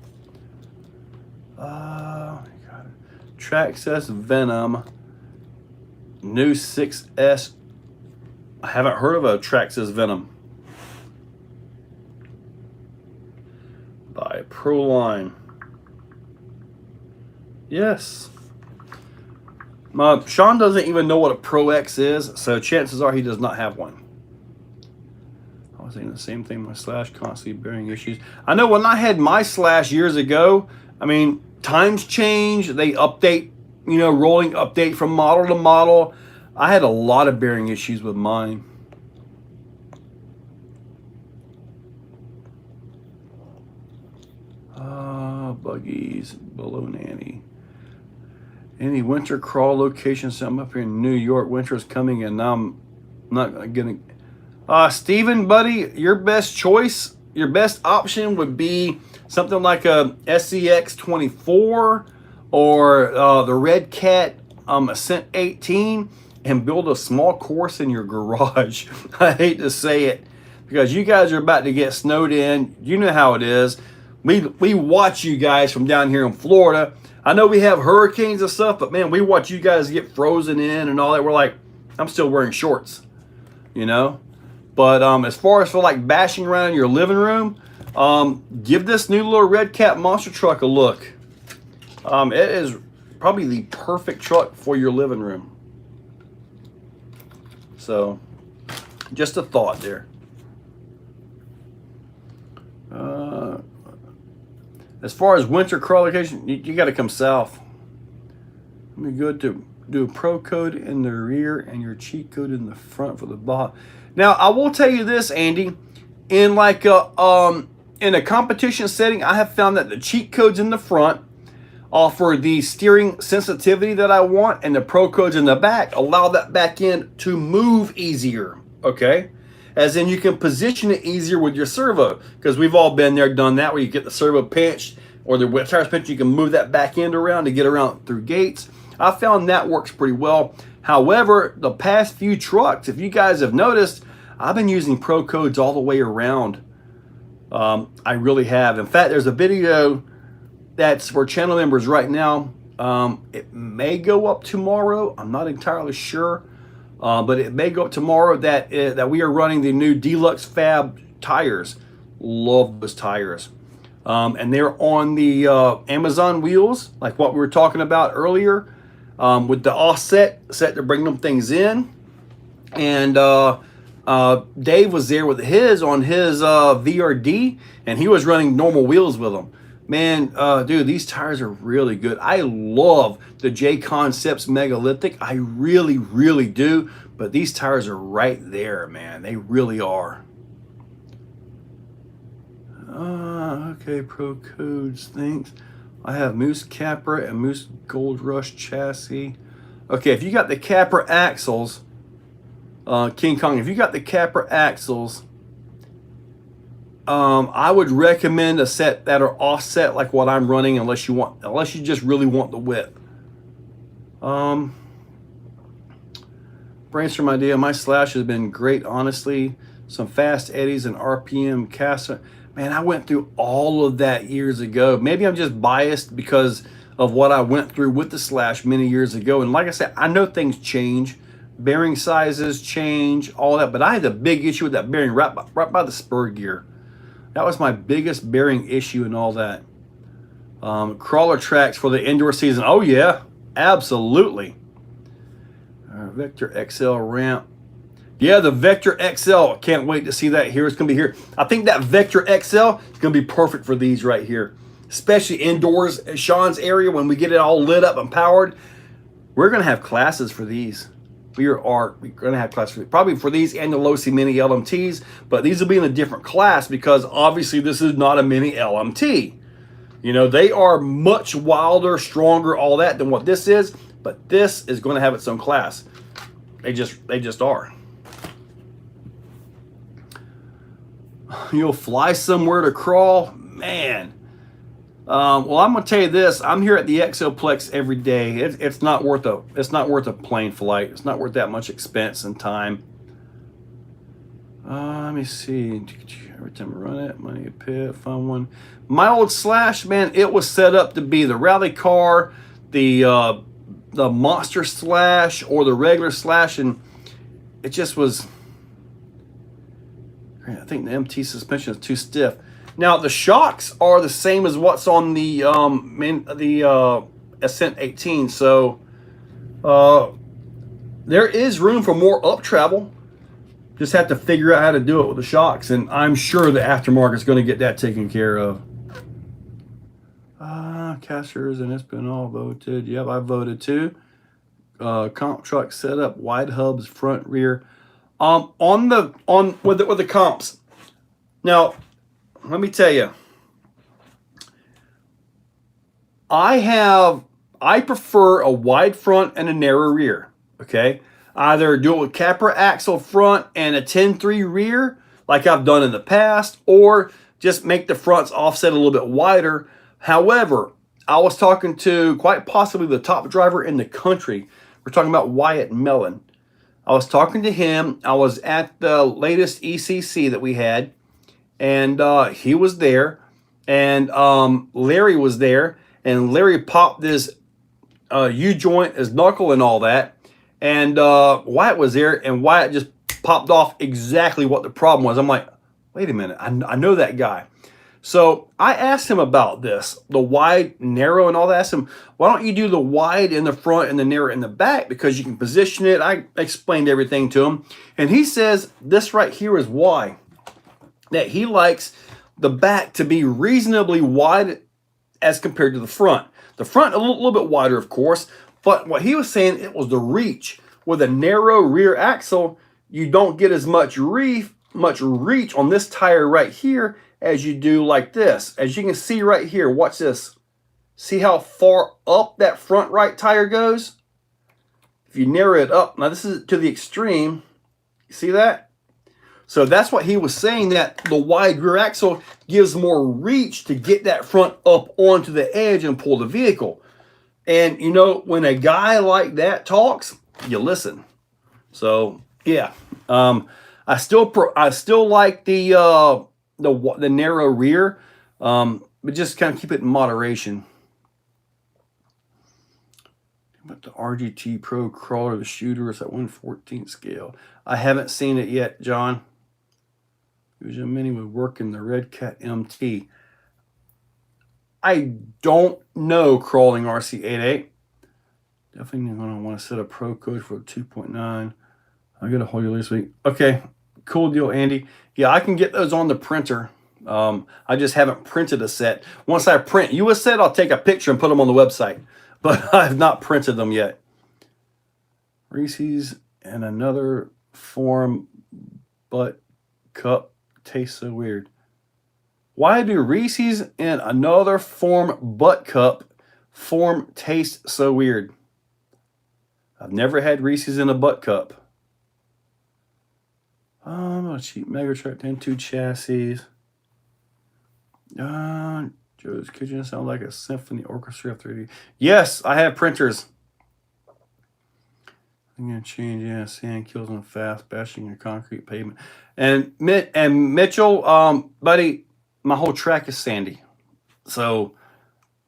Traxxas Venom. New 6S. I haven't heard of a Traxxas Venom. By Proline. Yes. Sean doesn't even know what a Pro X is, so chances are he does not have one. I was thinking the same thing. My Slash constantly bearing issues. I know when I had my Slash years ago, I mean, times change. They update, you know, rolling update from model to model. I had a lot of bearing issues with mine. Buggies, below nanny. Any winter crawl locations? I'm up here in New York. Winter is coming and I'm not getting. Steven, buddy, your best choice, your best option would be something like a SEX 24 or the Redcat Ascent 18 and build a small course in your garage. I hate to say it because you guys are about to get snowed in. You know how it is. We watch you guys from down here in Florida. I know we have hurricanes and stuff, but man, we watch you guys get frozen in and all that. We're like, I'm still wearing shorts, you know? But as far as for like bashing around in your living room, give this new little Redcat monster truck a look. It is probably the perfect truck for your living room. So, just a thought there. As far as winter crawl location, you got to come south. Let me go to do a pro code in the rear and your cheat code in the front for the Baja. Now, I will tell you this, Andy. In like in a competition setting, I have found that the cheat codes in the front offer the steering sensitivity that I want, and the pro codes in the back allow that back end to move easier. Okay. As in you can position it easier with your servo, because we've all been there, done that, where you get the servo pinched or the tires pinched, you can move that back end around to get around through gates. I found that works pretty well. However, the past few trucks, if you guys have noticed, I've been using pro codes all the way around. I really have. In fact, there's a video that's for channel members right now. It may go up tomorrow. I'm not entirely sure. But it may go up tomorrow that we are running the new Deluxe Fab tires. Love those tires. And they're on the Amazon wheels, like what we were talking about earlier, with the offset set to bring them things in. And Dave was there with his on his VRD, and he was running normal wheels with them. Man, dude, these tires are really good. I love the JConcepts Megalithic. I really, really do. But these tires are right there, man. They really are. Okay, Pro Codes, thanks. I have Moose Capra and Moose Gold Rush chassis. Okay, if you got the Capra axles, King Kong, if you got the Capra axles, I would recommend a set that are offset like what I'm running, unless you just really want the width. Brainstorm idea. My Slash has been great, honestly. Some fast eddies and RPM caster. Man, I went through all of that years ago. Maybe I'm just biased because of what I went through with the Slash many years ago. And like I said, I know things change. Bearing sizes change, all that. But I had a big issue with that bearing right by the spur gear. That was my biggest bearing issue and all that. Crawler tracks for the indoor season. Oh, yeah, absolutely. Vector XL ramp. Yeah, the Vector XL. Can't wait to see that here. It's going to be here. I think that Vector XL is going to be perfect for these right here. Especially indoors at Sean's area when we get it all lit up and powered. We're going to have classes for these. We're going to have classes for these. Probably for these and the Losi Mini LMTs. But these will be in a different class because obviously this is not a Mini LMT. You know, they are much wilder, stronger, all that than what this is. But this is going to have its own class. They just are. You'll fly somewhere to crawl, man. Well, I'm gonna tell you this. I'm here at the Exoplex every day. It's not worth a plane flight. It's not worth that much expense and time. Let me see. Every time I run it, money a pit, fun one. My old Slash, man, it was set up to be the rally car, the monster Slash, or the regular Slash, and it just was. I think the MT suspension is too stiff. Now the shocks are the same as what's on the Ascent 18, so there is room for more up travel. Just have to figure out how to do it with the shocks, and I'm sure the aftermarket is going to get that taken care of. Casters and it's been all voted. Yep, I voted too. Comp truck setup, wide hubs, front, rear. With the comps. Now, let me tell you. I prefer a wide front and a narrow rear. Okay, either do it with Capra axle front and a 10-3 rear, like I've done in the past, or just make the fronts offset a little bit wider. However, I was talking to quite possibly the top driver in the country. We're talking about Wyatt Mellon. I was talking to him. I was at the latest ECC that we had, and he was there, and Larry was there, and Larry popped this U-joint, his knuckle and all that, and Wyatt was there, and Wyatt just popped off exactly what the problem was. I'm like, wait a minute, I know that guy. So I asked him about this, the wide, narrow, and all that. I asked him, why don't you do the wide in the front and the narrow in the back? Because you can position it. I explained everything to him. And he says this right here is why. That he likes the back to be reasonably wide as compared to the front. The front a little bit wider, of course. But what he was saying, it was the reach. With a narrow rear axle, you don't get as much reach on this tire right here as you do like this. As you can see right here, watch this. See how far up that front right tire goes? If you narrow it up, now this is to the extreme, you see that? So that's what he was saying, that the wide rear axle gives more reach to get that front up onto the edge and pull the vehicle. And you know, when a guy like that talks, you listen. So yeah, I still like the narrow rear, but just kind of keep it in moderation. But the RGT Pro crawler, the shooter, is at 1/14 scale. I haven't seen it yet, John. Fusion Mini would work in the Redcat MT. I don't know, crawling RC88. Definitely going to want to set a pro code for 2.9. I got a hold you this week. Okay, cool deal, Andy. Yeah, I can get those on the printer. I just haven't printed a set. Once I print you a set, I'll take a picture and put them on the website. But I have not printed them yet. Reese's and another form, but cup tastes so weird. Why do Reese's and another form butt cup form taste so weird? I've never had Reese's in a butt cup. A cheap Megatruck 10.2 chassis. Joe's Kitchen sounds like a symphony orchestra F3D. Yes, I have printers. I'm gonna change. Yeah, sand kills them fast, bashing your concrete pavement. And Mitchell, buddy, my whole track is sandy. So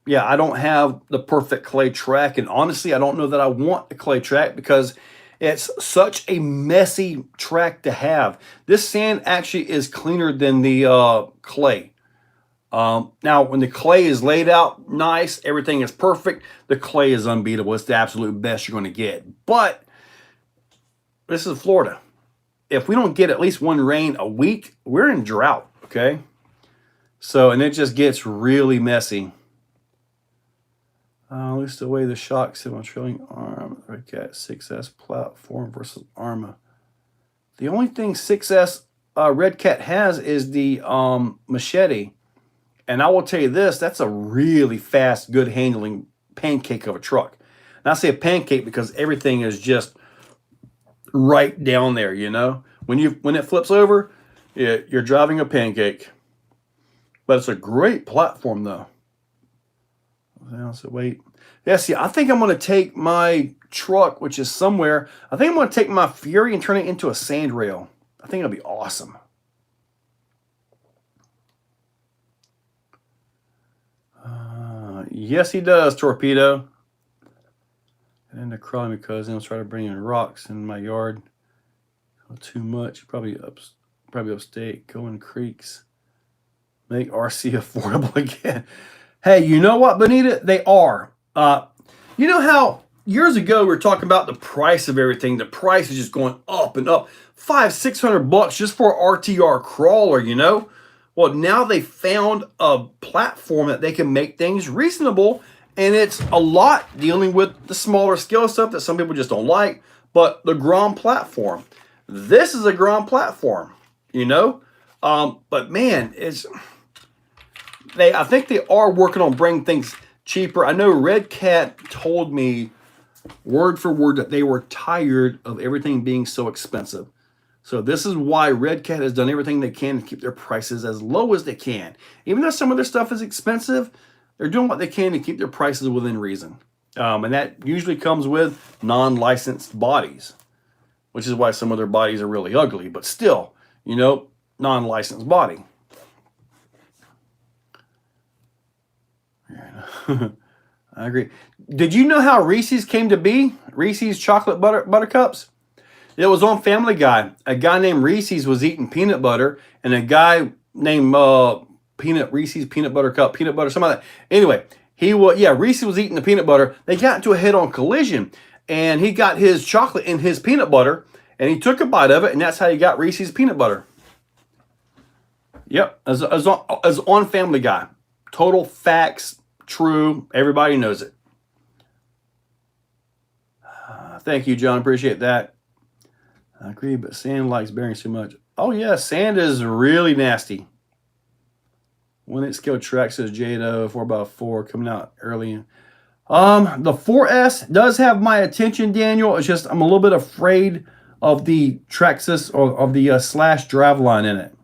yeah, I don't have the perfect clay track, and honestly, I don't know that I want a clay track because it's such a messy track to have. This sand actually is cleaner than the clay. Now, when the clay is laid out nice, everything is perfect, the clay is unbeatable. It's the absolute best you're going to get. But this is Florida. if we don't get at least one rain a week, we're in drought, okay? So, and it just gets really messy. At least the way the shock signal trailing arm, Redcat 6S platform versus Arma. The only thing 6S Redcat has is the machete. And I will tell you this, that's a really fast, good handling pancake of a truck. And I say a pancake because everything is just right down there, you know? When it flips over, you're driving a pancake. But it's a great platform, though. So wait. Yeah, see, I think I'm going to take my truck, which is somewhere. I think I'm going to take my Fury and turn it into a sand rail. I think it'll be awesome. Yes, he does, Torpedo. And the crawling because he'll try to bring in rocks in my yard. Too much. Probably upstate. Going creeks. Make RC affordable again. Hey, you know what, Bonita? They are. You know how years ago we were talking about the price of everything. The price is just going up and up. $500-600 just for an RTR crawler, you know? Well, now they found a platform that they can make things reasonable, and it's a lot dealing with the smaller scale stuff that some people just don't like, but the Grom platform. This is a Grom platform, you know? But man, I think they are working on bringing things cheaper. I know Redcat told me word for word that they were tired of everything being so expensive. So this is why Redcat has done everything they can to keep their prices as low as they can. Even though some of their stuff is expensive, they're doing what they can to keep their prices within reason. And that usually comes with non-licensed bodies, which is why some of their bodies are really ugly. But still, you know, non-licensed body. I agree. Did you know how Reese's came to be? Reese's chocolate buttercups? It was on Family Guy. A guy named Reese's was eating peanut butter, and a guy named Reese's peanut butter cup, peanut butter, something like that. Anyway, Reese's was eating the peanut butter. They got into a head-on collision, and he got his chocolate in his peanut butter, and he took a bite of it, and that's how he got Reese's peanut butter. Yep, as on Family Guy. Total facts, true. Everybody knows it. Thank you, John. Appreciate that. I agree, but sand likes bearings too much. Oh, yeah, sand is really nasty. When it scaled Traxxas Jato 4x4 coming out early. The 4S does have my attention, Daniel. It's just I'm a little bit afraid of the Traxxas or of the slash drive line in it.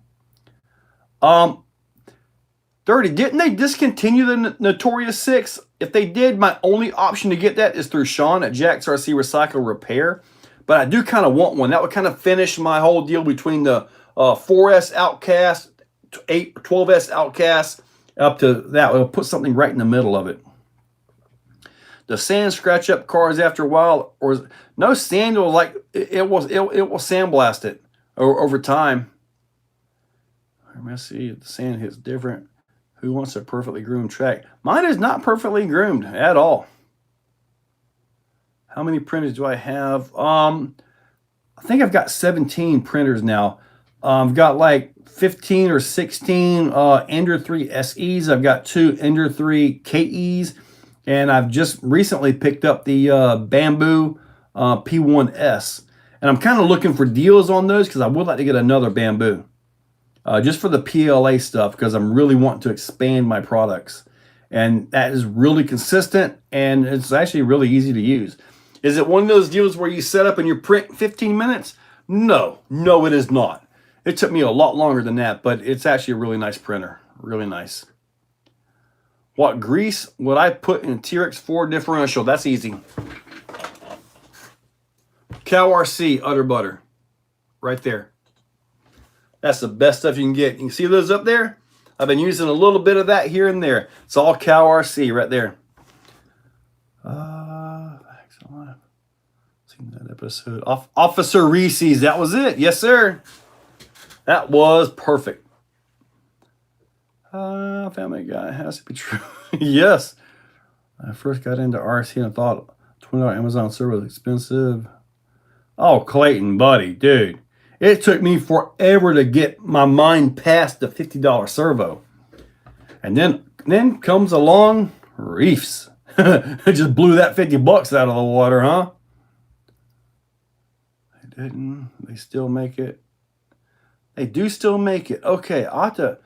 Dirty, didn't they discontinue the Notorious 6? If they did, my only option to get that is through Sean at Jack's RC Recycle Repair. But I do kind of want one. That would kind of finish my whole deal between the 4S Outcast, 12S Outcast, up to that. It'll put something right in the middle of it. The sand scratch up cars after a while, or no sand will it will sandblast it over time. Let's see if the sand hits different. Who wants a perfectly groomed track? Mine is not perfectly groomed at all. How many printers do I have? I think I've got 17 printers now. I've got like 15 or 16 Ender 3 SEs. I've got 2 Ender 3 KEs. And I've just recently picked up the Bamboo P1S. And I'm kind of looking for deals on those because I would like to get another Bamboo. Just for the PLA stuff because I'm really wanting to expand my products. And that is really consistent and it's actually really easy to use. Is it one of those deals where you set up and you print in 15 minutes? No, it is not. It took me a lot longer than that, but it's actually a really nice printer. Really nice. What grease would I put in TRX4 differential? That's easy. Cow RC Utter Butter. Right there. That's the best stuff you can get. You can see those up there? I've been using a little bit of that here and there. It's all Cow RC right there. Excellent. Seen that episode. Officer Reese's. That was it. Yes, sir. That was perfect. Family Guy has to be true. Yes. I first got into RC and I thought $20 Amazon server was expensive. Oh, Clayton, buddy, dude. It took me forever to get my mind past the $50 servo. And then comes along Reefs. It just blew that 50 bucks out of the water, huh? They didn't. They still make it. They do still make it. Okay, I'll have to,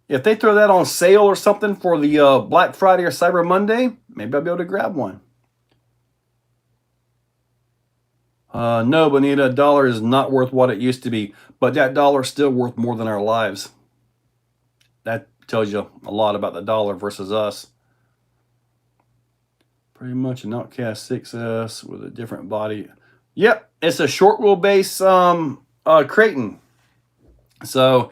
if they throw that on sale or something for the Black Friday or Cyber Monday, maybe I'll be able to grab one. No, Bonita, a dollar is not worth what it used to be, but that dollar is still worth more than our lives. That tells you a lot about the dollar versus us. Pretty much an Outcast 6S with a different body. Yep, it's a short wheelbase Kraton. So,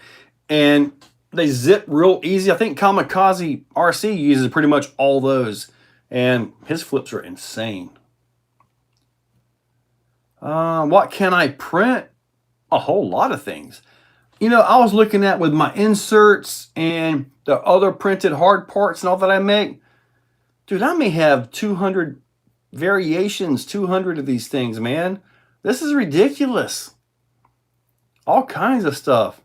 and they zip real easy. I think Kamikaze RC uses pretty much all those, and his flips are insane. What can I print? A whole lot of things. You know, I was looking at with my inserts and the other printed hard parts and all that I make. Dude, I may have 200 variations, 200 of these things, man. This is ridiculous. All kinds of stuff.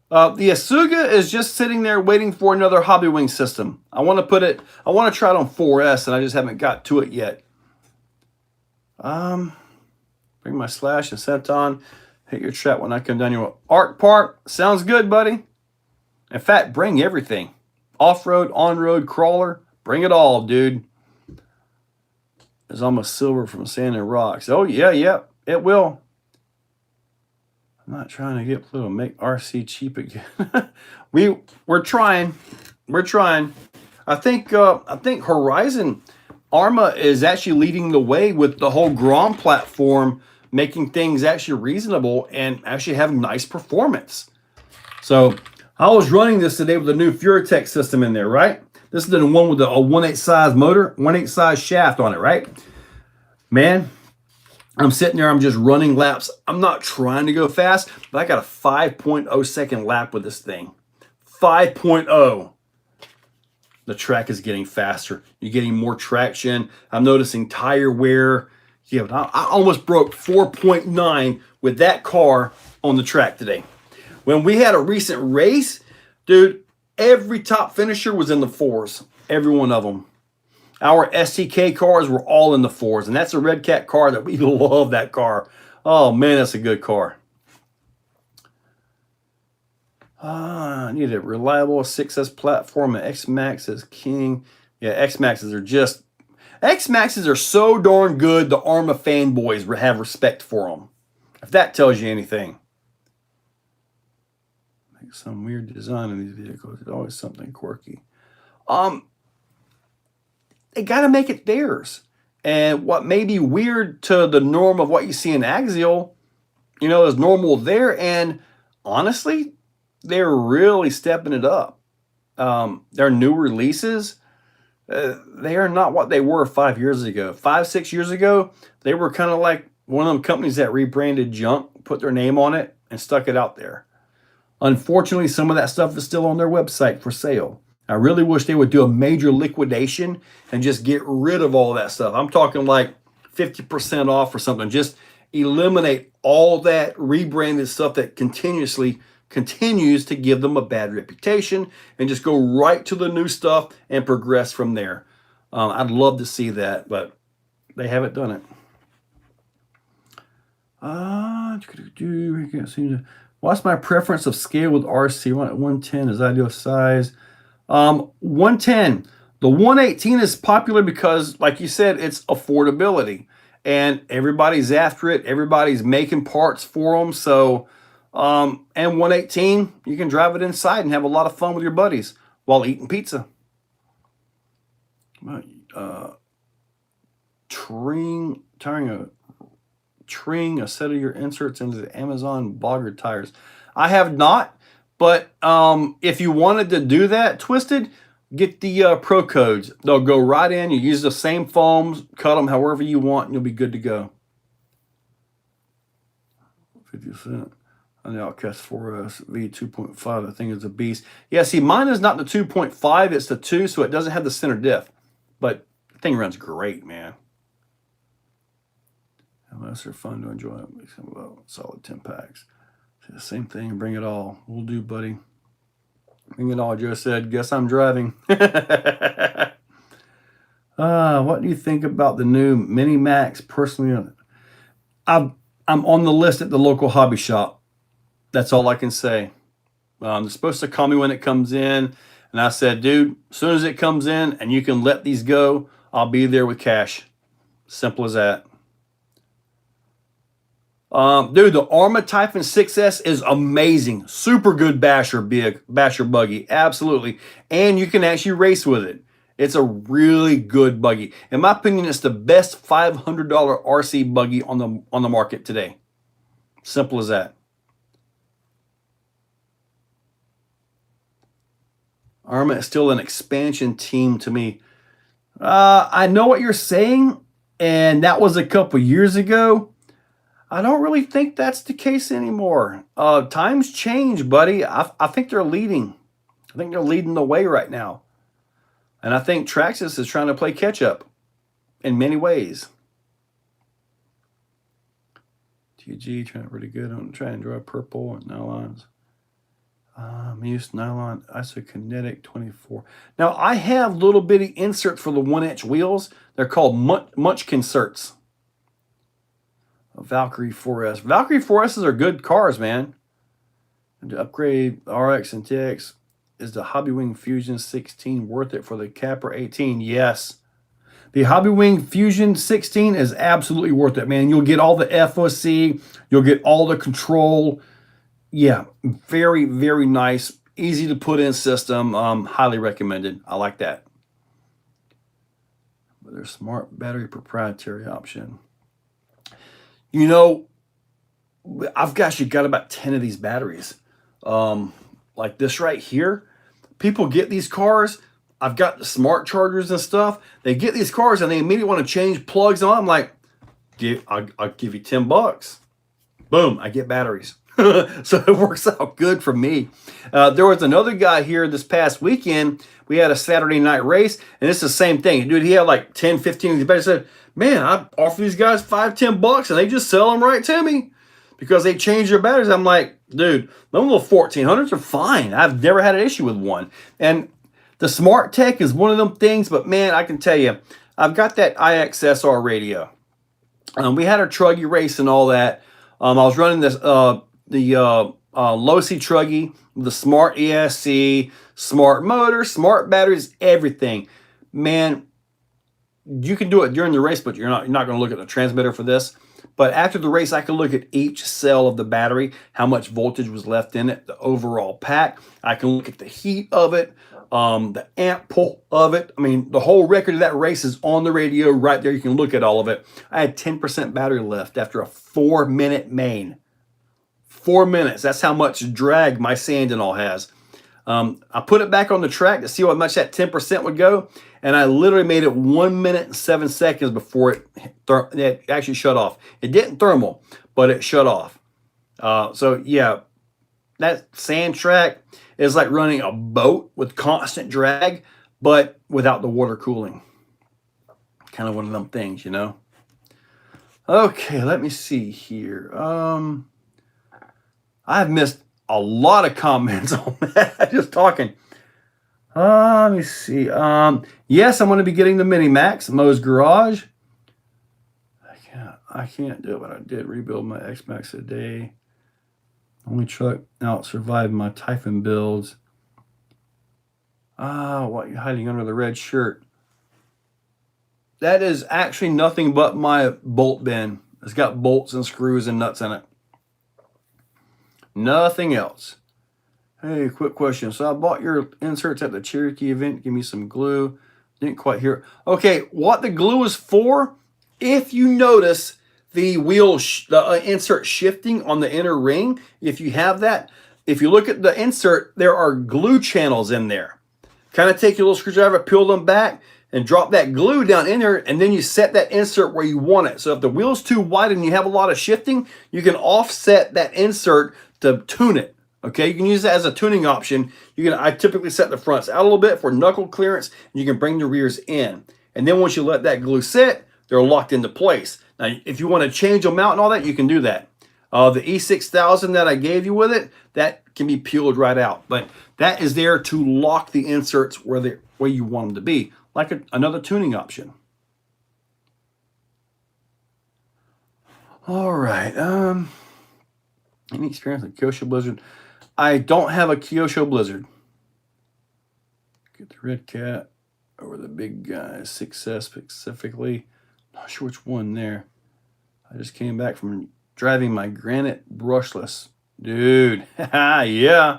The Asuga is just sitting there waiting for another Hobbywing system. I want to try it on 4S, and I just haven't got to it yet. Bring my slash and senton. Hit your trap when I come down your arc part. Sounds good, buddy. In fact, bring everything. Off-road, on-road, crawler. Bring it all, dude. It's almost silver from sand and rocks. Oh, yeah, it will. I'm not trying to get Pluto make RC cheap again. We're trying. We're trying. I think Horizon Arma is actually leading the way with the whole Grom platform, making things actually reasonable and actually having nice performance. So I was running this today with the new Furitek system in there, right? This is the one with a 1/8 size motor, 1/8 size shaft on it, right? Man, I'm sitting there, I'm just running laps. I'm not trying to go fast, but I got a 5.0 second lap with this thing. 5.0. The track is getting faster. You're getting more traction. I'm noticing tire wear. Yeah, I almost broke 4.9 with that car on the track today. When we had a recent race, dude, every top finisher was in the 4s. Every one of them. Our STK cars were all in the 4s, and that's a Redcat car that we love that car. Oh, man, that's a good car. I need a reliable 6S platform, and X-Max is king. Yeah, X-Maxes are so darn good, the Arma fanboys have respect for them. If that tells you anything. Make some weird design in these vehicles. It's always something quirky. They got to make it theirs. And what may be weird to the norm of what you see in Axial, you know, is normal there. And honestly, they're really stepping it up. Their new releases, they are not what they were 5 years ago. 5-6 years ago, they were kind of like one of them companies that rebranded junk, put their name on it, and stuck it out there. Unfortunately, some of that stuff is still on their website for sale. I really wish they would do a major liquidation and just get rid of all that stuff. I'm talking like 50% off or something. Just eliminate all that rebranded stuff that continues to give them a bad reputation, and just go right to the new stuff and progress from there. I'd love to see that, but they haven't done it. What's my preference of scale with RC? 110 is ideal size. 110. The 118 is popular because, like you said, it's affordability. And everybody's after it. Everybody's making parts for them. So, and 118, you can drive it inside and have a lot of fun with your buddies while eating pizza. Tring a set of your inserts into the Amazon Bogger tires. I have not, but if you wanted to do that, Twisted, get the Pro Codes. They'll go right in. You use the same foams, cut them however you want, and you'll be good to go. 50% on the Outcast 4S V2.5. That thing is a beast. Yeah, see, mine is not the 2.5. It's the 2, so it doesn't have the center diff. But the thing runs great, man. Unless they're fun to enjoy, it makes them about solid 10 packs. Same thing, bring it all. We'll do, buddy. Bring it all, Joe said. Guess I'm driving. What do you think about the new Mini Max? Personally, I'm on the list at the local hobby shop. That's all I can say. They're supposed to call me when it comes in. And I said, dude, as soon as it comes in and you can let these go, I'll be there with cash. Simple as that. Dude, the Arma Typhon 6S is amazing. Super good basher buggy. Absolutely. And you can actually race with it. It's a really good buggy. In my opinion, it's the best $500 RC buggy on the market today. Simple as that. Arma is still an expansion team to me. I know what you're saying, and that was a couple years ago. I don't really think that's the case anymore. Times change, buddy. I think they're leading. I think they're leading the way right now. And I think Traxxas is trying to play catch up in many ways. TG trying really good. I'm trying to draw purple and nylons. Used nylon isokinetic 24. Now I have little bitty inserts for the 1-inch wheels. They're called Munchkin inserts. Valkyrie 4S. Valkyrie 4Ss are good cars, man. And to upgrade RX and TX, is the Hobbywing Fusion 16 worth it for the Capra 18? Yes. The Hobbywing Fusion 16 is absolutely worth it, man. You'll get all the FOC. You'll get all the control. Yeah, very, very nice. Easy to put in system. Highly recommended. I like that. But there's smart battery proprietary option. You know, I've actually got about 10 of these batteries. Like this right here. People get these cars. I've got the smart chargers and stuff. They get these cars and they immediately want to change plugs on. I'm like, I'll give you $10. Boom, I get batteries. So it works out good for me. There was another guy here this past weekend. We had a Saturday night race, and it's the same thing. Dude, he had like 10, 15 of these batteries. Said, man, I offer these guys $5, $10, and they just sell them right to me because they change their batteries. I'm like, dude, them little 1400s are fine. I've never had an issue with one. And the Smart Tech is one of them things, but man, I can tell you, I've got that IXSR radio. We had our truggy race and all that. I was running this Losi truggy, the Smart ESC, smart motor, smart batteries, everything. Man, you can do it during the race, but you're not going to look at the transmitter for this. But after the race, I can look at each cell of the battery, how much voltage was left in it, the overall pack. I can look at the heat of it, the amp pull of it. I mean, the whole record of that race is on the radio right there. You can look at all of it. I had 10% battery left after a 4-minute main. 4 minutes. That's how much drag my sand and all has. I put it back on the track to see how much that 10% would go, and I literally made it 1 minute and 7 seconds before it actually shut off. It didn't thermal, but it shut off. So yeah, that sand track is like running a boat with constant drag, but without the water cooling. Kind of one of them things, you know. Okay, let me see here. I've missed a lot of comments on that. Just talking. Let me see. Yes, I'm going to be getting the Mini Max, Mo's Garage. I can't do it, but I did rebuild my X-Max a day. Only truck out survived my Typhon builds. What, you hiding under the red shirt? That is actually nothing but my bolt bin. It's got bolts and screws and nuts in it. Nothing else. Hey, quick question. So I bought your inserts at the Cherokee event. Give me some glue. Didn't quite hear it. Okay, what the glue is for, if you notice the wheel, the insert shifting on the inner ring, if you have that, if you look at the insert, there are glue channels in there. Kind of take your little screwdriver, peel them back, and drop that glue down in there, and then you set that insert where you want it. So if the wheel's too wide and you have a lot of shifting, you can offset that insert to tune it. Okay, you can use that as a tuning option. I typically set the fronts out a little bit for knuckle clearance, and you can bring the rears in. And then once you let that glue sit, they're locked into place. Now, if you want to change them out and all that, you can do that. The E6000 that I gave you with it, that can be peeled right out. But that is there to lock the inserts where you want them to be, like another tuning option. All right. Any experience with Kyosho Blizzard? I don't have a Kyosho Blizzard. Get the Redcat over the big guy, 6S specifically. Not sure which one there. I just came back from driving my Granite brushless. Dude, yeah.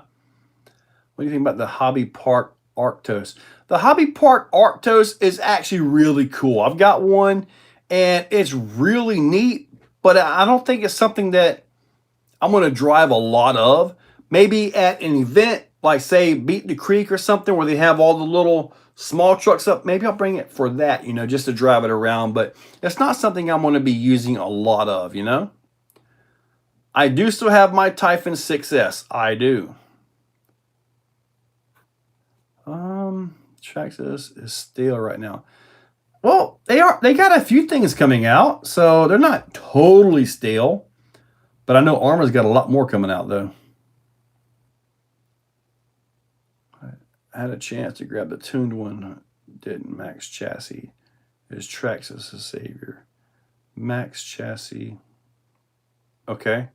What do you think about the Hobby Park Arctos? The Hobby Park Arctos is actually really cool. I've got one, and it's really neat, but I don't think it's something that I'm going to drive a lot of. Maybe at an event, like say Beat the Creek or something, where they have all the little small trucks up. Maybe I'll bring it for that, you know, just to drive it around. But it's not something I'm going to be using a lot of, you know. I do still have my Typhon 6S. I do. Traxxas is stale right now. Well, they got a few things coming out, so they're not totally stale. But I know Arma's got a lot more coming out, though. I had a chance to grab the tuned one. Didn't. Max Chassis is Traxxas' savior. Max Chassis. Okay.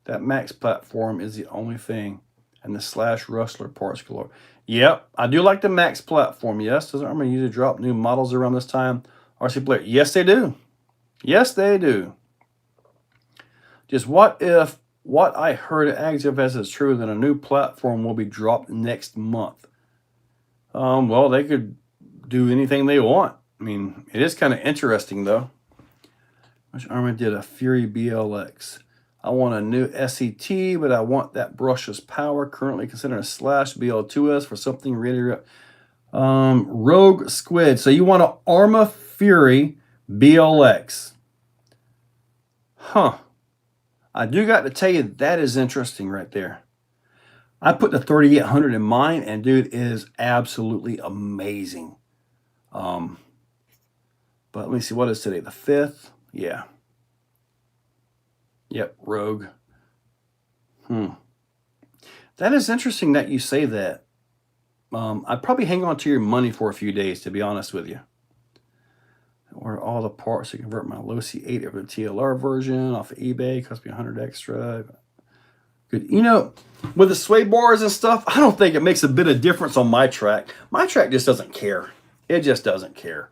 That Max platform is the only thing. And the Slash Rustler parts galore. Yep, I do like the Max platform. Yes, doesn't Arma usually drop new models around this time? RC player. Yes, they do. Yes, they do. Just what if what I heard at AgFest is true, then a new platform will be dropped next month? Well, they could do anything they want. I mean, it is kind of interesting, though. Which Arma did a Fury BLX. I want a new SET, but I want that brushless power. Currently considering a Slash BL2S for something really... Rogue Squid. So you want an Arma Fury BLX. Huh. I do got to tell you, that is interesting right there. I put the 3800 in mine, and dude, it is absolutely amazing. But let me see, what is today? The 5th? Yeah. Yep, Rogue. That is interesting that you say that. I'd probably hang on to your money for a few days, to be honest with you. Order all the parts to convert my Losi 8 over the TLR version off of eBay. Cost me 100 extra. Good. You know, with the sway bars and stuff, I don't think it makes a bit of difference on my track. My track just doesn't care. It just doesn't care.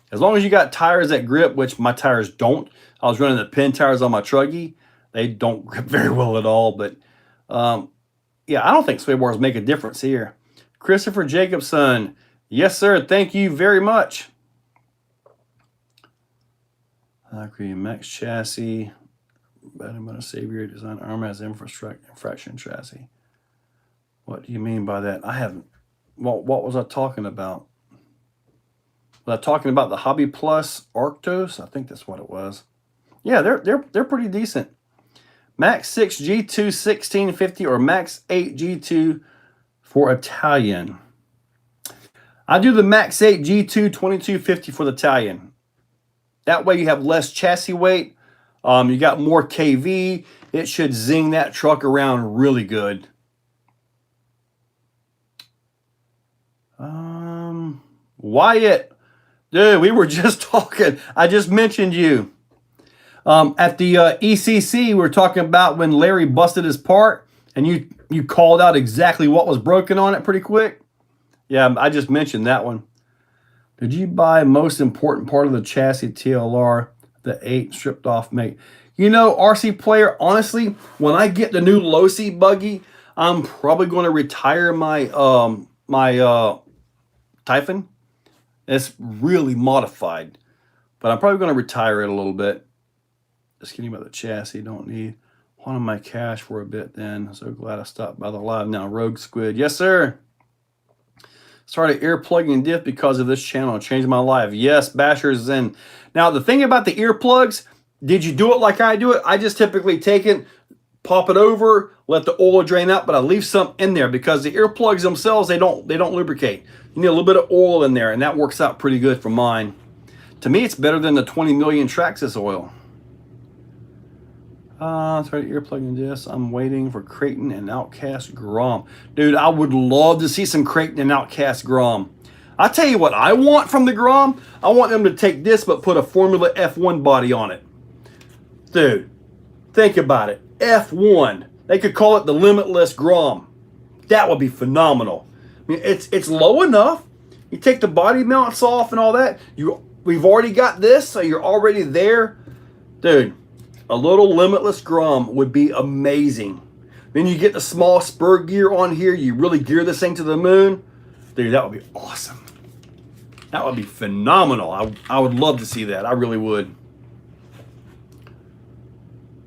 As long as you got tires that grip, which my tires don't. I was running the pin tires on my Truggy. They don't grip very well at all. But, yeah, I don't think sway bars make a difference here. Christopher Jacobson. Yes, sir. Thank you very much. I agree. Max Chassis. Better Savior design Arma as infraction chassis. What do you mean by that? I haven't. Well, what was I talking about? Was I talking about the Hobby Plus Arctos? I think that's what it was. Yeah, they're pretty decent. Max 6 G2 1650 or Max 8 G2 for Italian. I do the Max 8 G2 2250 for the Italian. That way you have less chassis weight. You got more KV. It should zing that truck around really good. Wyatt. Dude, we were just talking. I just mentioned you. At the ECC, we were talking about when Larry busted his part, and you called out exactly what was broken on it pretty quick. Yeah, I just mentioned that one. Did you buy most important part of the chassis TLR, the 8 stripped off mate? You know, RC player, honestly, when I get the new Losi buggy, I'm probably going to retire my Typhon. It's really modified, but I'm probably going to retire it a little bit. Just kidding about the chassis. Don't need one of my cash for a bit then. So glad I stopped by the live now. Rogue Squid. Yes, sir. Started earplugging diff because of this channel. It changed my life. Yes, Bashers. And now the thing about the earplugs, did you do it like I do it? I just typically take it, pop it over, let the oil drain out, but I leave some in there because the earplugs themselves, they don't lubricate. You need a little bit of oil in there, and that works out pretty good for mine. To me, it's better than the 20 million Traxxas oil. Try to earplug in this. I'm waiting for Kraton and Outcast Grom. Dude, I would love to see some Kraton and Outcast Grom. I'll tell you what I want from the Grom. I want them to take this but put a Formula F1 body on it. Dude, think about it. F1. They could call it the Limitless Grom. That would be phenomenal. I mean, it's low enough. You take the body mounts off and all that. We've already got this, so you're already there. Dude, a little Limitless Grom would be amazing. Then you get the small spur gear on here. You really gear this thing to the moon. Dude, that would be awesome. That would be phenomenal. I would love to see that. I really would.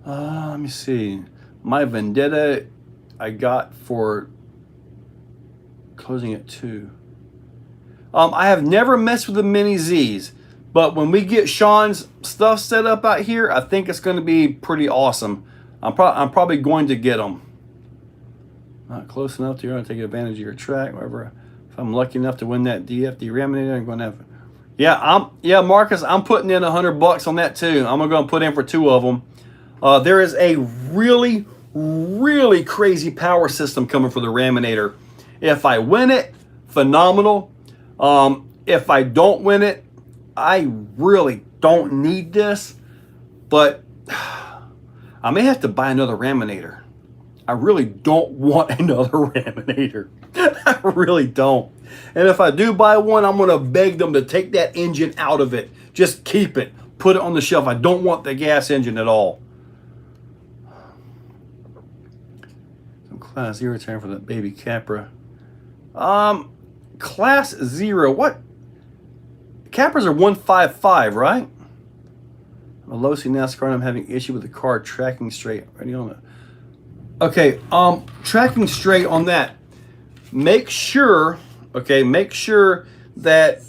Let me see. My Vendetta I got for closing at 2. I have never messed with the Mini Zs, but when we get Sean's stuff set up out here, I think it's going to be pretty awesome. I'm probably going to get them. Not close enough to you're going to take advantage of your track, whatever. If I'm lucky enough to win that DFD Raminator, I'm going to have. Yeah, Marcus, I'm putting in $100 on that too. I'm going to put in for 2 of them. There is a really, really crazy power system coming for the Raminator. If I win it, phenomenal. If I don't win it, I really don't need this, but I may have to buy another Raminator. I really don't want another Raminator. I really don't. And if I do buy one, I'm going to beg them to take that engine out of it. Just keep it. Put it on the shelf. I don't want the gas engine at all. Some Class 0 time for that baby Capra. Class 0. What? Capras are 155, right? A Losi NASCAR and I'm having issue with the car tracking straight. Ready on it. Okay, tracking straight on that. Make sure that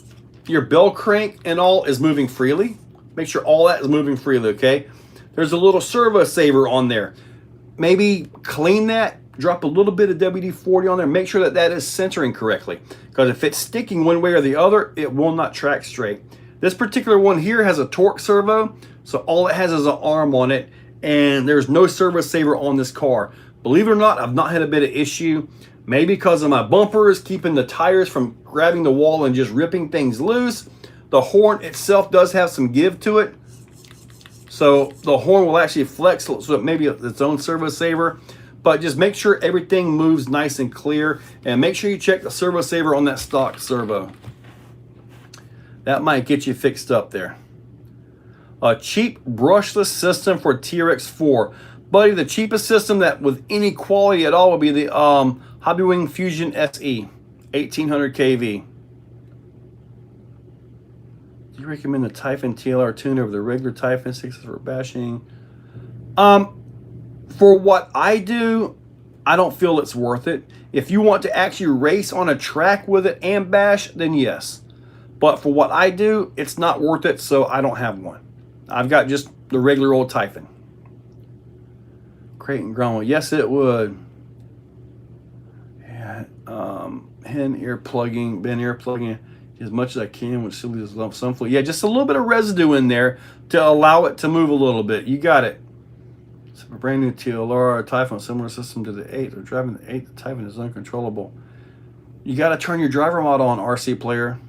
your bell crank and all is moving freely. Make sure all that is moving freely, okay? There's a little servo saver on there. Maybe clean that, drop a little bit of WD-40 on there, make sure that that is centering correctly. Because if it's sticking one way or the other, it will not track straight. This particular one here has a torque servo, so all it has is an arm on it, and there's no servo saver on this car. Believe it or not, I've not had a bit of issue. Maybe because of my bumpers keeping the tires from grabbing the wall and just ripping things loose. The horn itself does have some give to it, so the horn will actually flex, so it may be its own servo saver. But just make sure everything moves nice and clear, and make sure you check the servo saver on that stock servo. That might get you fixed up there. A cheap brushless system for TRX4. Buddy, the cheapest system that with any quality at all would be the Hobbywing Fusion SE, 1800 kV. Do you recommend the Typhon TLR tuner over the regular Typhon 6s for bashing? For what I do, I don't feel it's worth it. If you want to actually race on a track with it and bash, then yes. But for what I do, it's not worth it, so I don't have one. I've got just the regular old Typhon. Kraton Grom, yes it would. Yeah, been ear plugging as much as I can with silly as lump some fluid. Yeah, just a little bit of residue in there to allow it to move a little bit. You got it. So a brand new TLR Typhon, similar system to the 8. They're driving the 8. The Typhon is uncontrollable. You got to turn your driver mod on, RC player.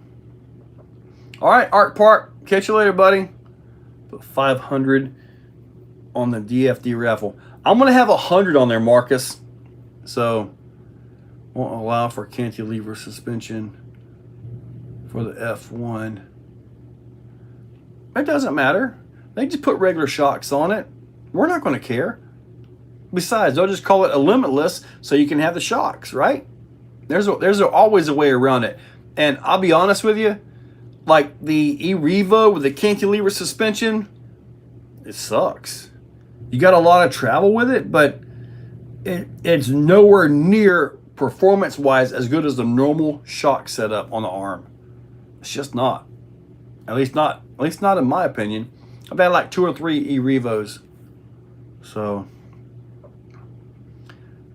All right, Art Park. Catch you later, buddy. Put 500 on the DFD raffle. I'm going to have 100 on there, Marcus. So, won't allow for cantilever suspension for the F1. It doesn't matter. They just put regular shocks on it. We're not going to care. Besides, they'll just call it a limitless so you can have the shocks, right? There's always a way around it. And I'll be honest with you, like the E-Revo with the cantilever suspension, it sucks. You got a lot of travel with it, but it's nowhere near performance-wise as good as the normal shock setup on the arm. It's just not. At least not in my opinion. I've had like 2 or 3 E-Revos. So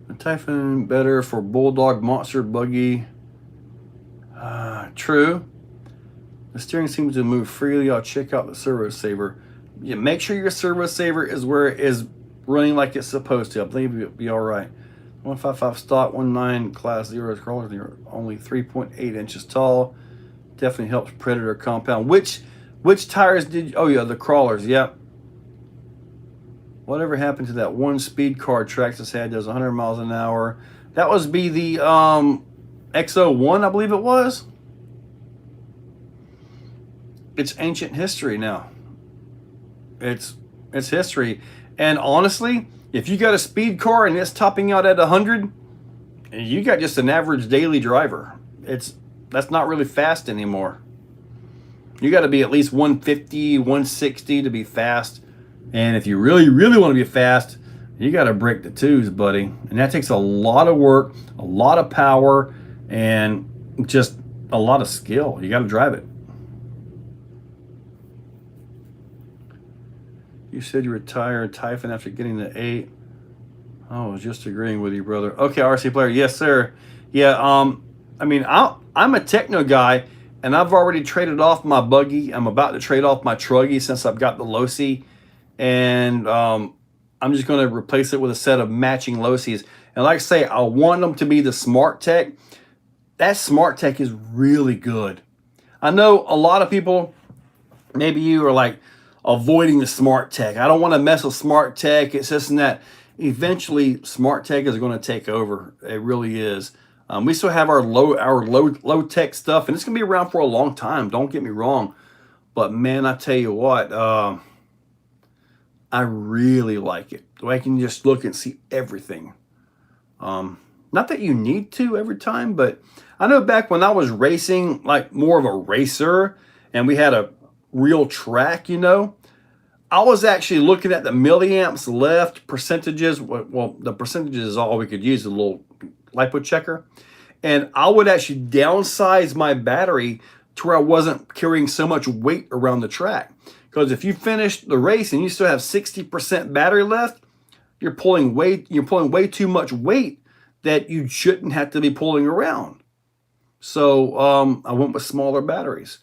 the Typhon better for Bulldog Monster Buggy. True. The steering seems to move freely. I'll check out the servo saver. Yeah, make sure your servo saver is where it is running like it's supposed to. I believe it'll be all right. 155 stock, 19 class 0 crawlers. They're only 3.8 inches tall. Definitely helps Predator compound. Which tires did you, oh yeah, the crawlers, yep. Whatever happened to that one speed car Traxxas had that was 100 miles an hour? That was be the XO1, I believe it was. It's ancient history now. It's history. And honestly, if you got a speed car and it's topping out at 100, you got just an average daily driver. That's not really fast anymore. You got to be at least 150, 160 to be fast. And if you really, really want to be fast, you got to break the twos, buddy. And that takes a lot of work, a lot of power, and just a lot of skill. You got to drive it. You said you retired Typhon after getting the 8. Oh, I was just agreeing with you, brother. Okay, RC player. Yes, sir. Yeah, I mean, I'm a techno guy, and I've already traded off my buggy. I'm about to trade off my truggy since I've got the Losi. And I'm just going to replace it with a set of matching Losis. And like I say, I want them to be the Smart Tech. That Smart Tech is really good. I know a lot of people, maybe you are like avoiding the Smart Tech. I don't want to mess with Smart Tech. It's just that eventually Smart Tech is going to take over. It really is. We still have our low tech stuff, and it's going to be around for a long time. Don't get me wrong. But man, I tell you what, I really like it. The way I can just look and see everything. Not that you need to every time, but I know back when I was racing, like more of a racer, and we had a real track, you know, I was actually looking at the milliamps left, percentages. Well, the percentages is all we could use, a little lipo checker. And I would actually downsize my battery to where I wasn't carrying so much weight around the track. Because if you finish the race and you still have 60% battery left, you're pulling way too much weight that you shouldn't have to be pulling around. So I went with smaller batteries.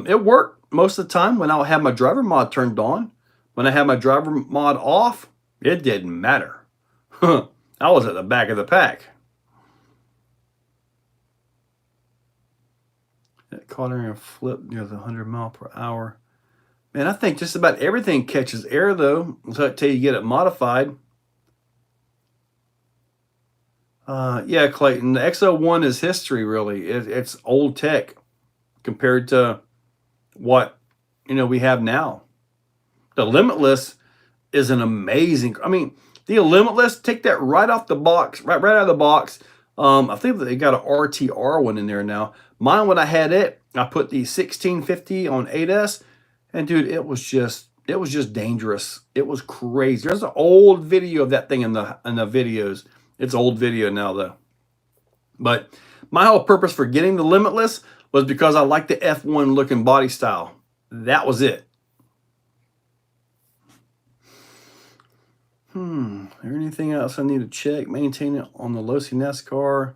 It worked most of the time when I had my driver mod turned on. When I had my driver mod off, it didn't matter. I was at the back of the pack. That caught her in a flip near the 100 mile per hour. Man, I think just about everything catches air, though, until you get it modified. Yeah, Clayton, the XO1 is history, really. It's old tech compared to what, we have now. The Limitless is an amazing... I mean, the Limitless, take that right off the box, right out of the box. I think that they got an RTR one in there now. Mine, when I had it, I put the 1650 on 8S, and dude, it was just dangerous. It was crazy. There's an old video of that thing in the videos. It's old video now, though. But my whole purpose for getting the Limitless was because I like the F1 looking body style. That was it. Is there anything else I need to check? Maintain it on the Losi NASCAR.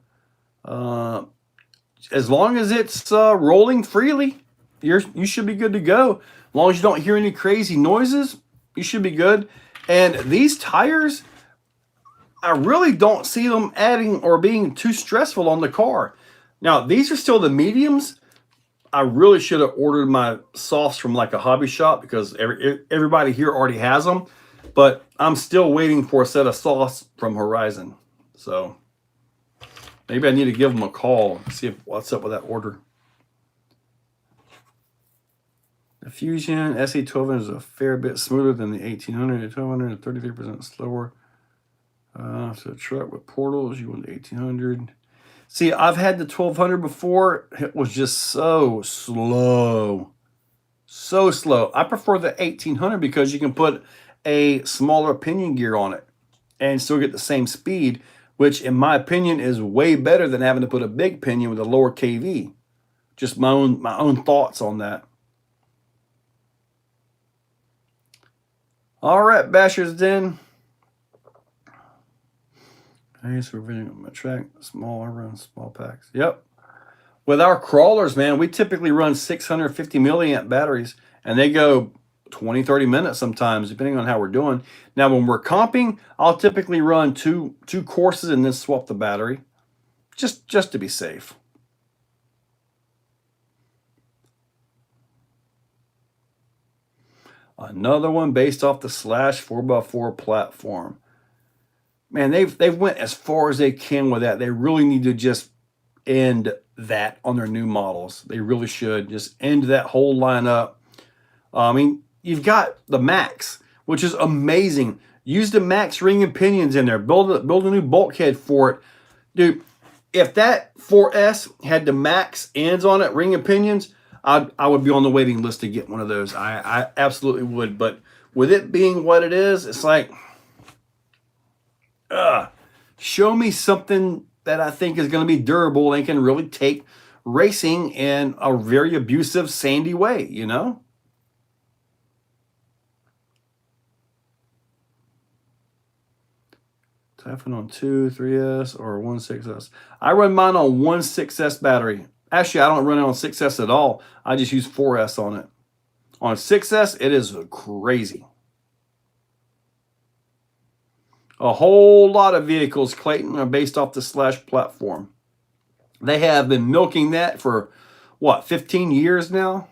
As long as it's rolling freely, you should be good to go. As long as you don't hear any crazy noises, you should be good. And these tires, I really don't see them adding or being too stressful on the car. Now, these are still the mediums. I really should have ordered my softs from like a hobby shop because everybody here already has them. But I'm still waiting for a set of softs from Horizon. So maybe I need to give them a call and see what's up with that order. The Fusion SE 1200 is a fair bit smoother than the 1800. The 1200 is 33% slower. So a truck with portals, you want the 1800. See, I've had the 1200 before. It was just so slow. So slow. I prefer the 1800 because you can put a smaller pinion gear on it and still get the same speed, which in my opinion is way better than having to put a big pinion with a lower KV. Just my own thoughts on that. All right, Bashers Den. Okay, so we're reviewing my track. Small, I run small packs. Yep. With our crawlers, man, we typically run 650 milliamp batteries, and they go 20, 30 minutes sometimes, depending on how we're doing. Now, when we're comping, I'll typically run two courses and then swap the battery, just to be safe. Another one based off the Slash 4x4 platform. Man, they've went as far as they can with that. They really need to just end that on their new models. They really should just end that whole lineup. I mean, you've got the Max, which is amazing. Use the Max ring and pinions in there. Build a new bulkhead for it. Dude, if that 4S had the Max ends on it, ring and pinions, I would be on the waiting list to get one of those. I absolutely would. But with it being what it is, it's like, show me something that I think is going to be durable and can really take racing in a very abusive, sandy way, you know? Typhon on 2, 3S, or 1 6S. I run mine on 1 6S battery. Actually, I don't run it on 6S at all. I just use 4S on it. On 6S, it is crazy. A whole lot of vehicles, Clayton, are based off the Slash platform. They have been milking that for, what, 15 years now?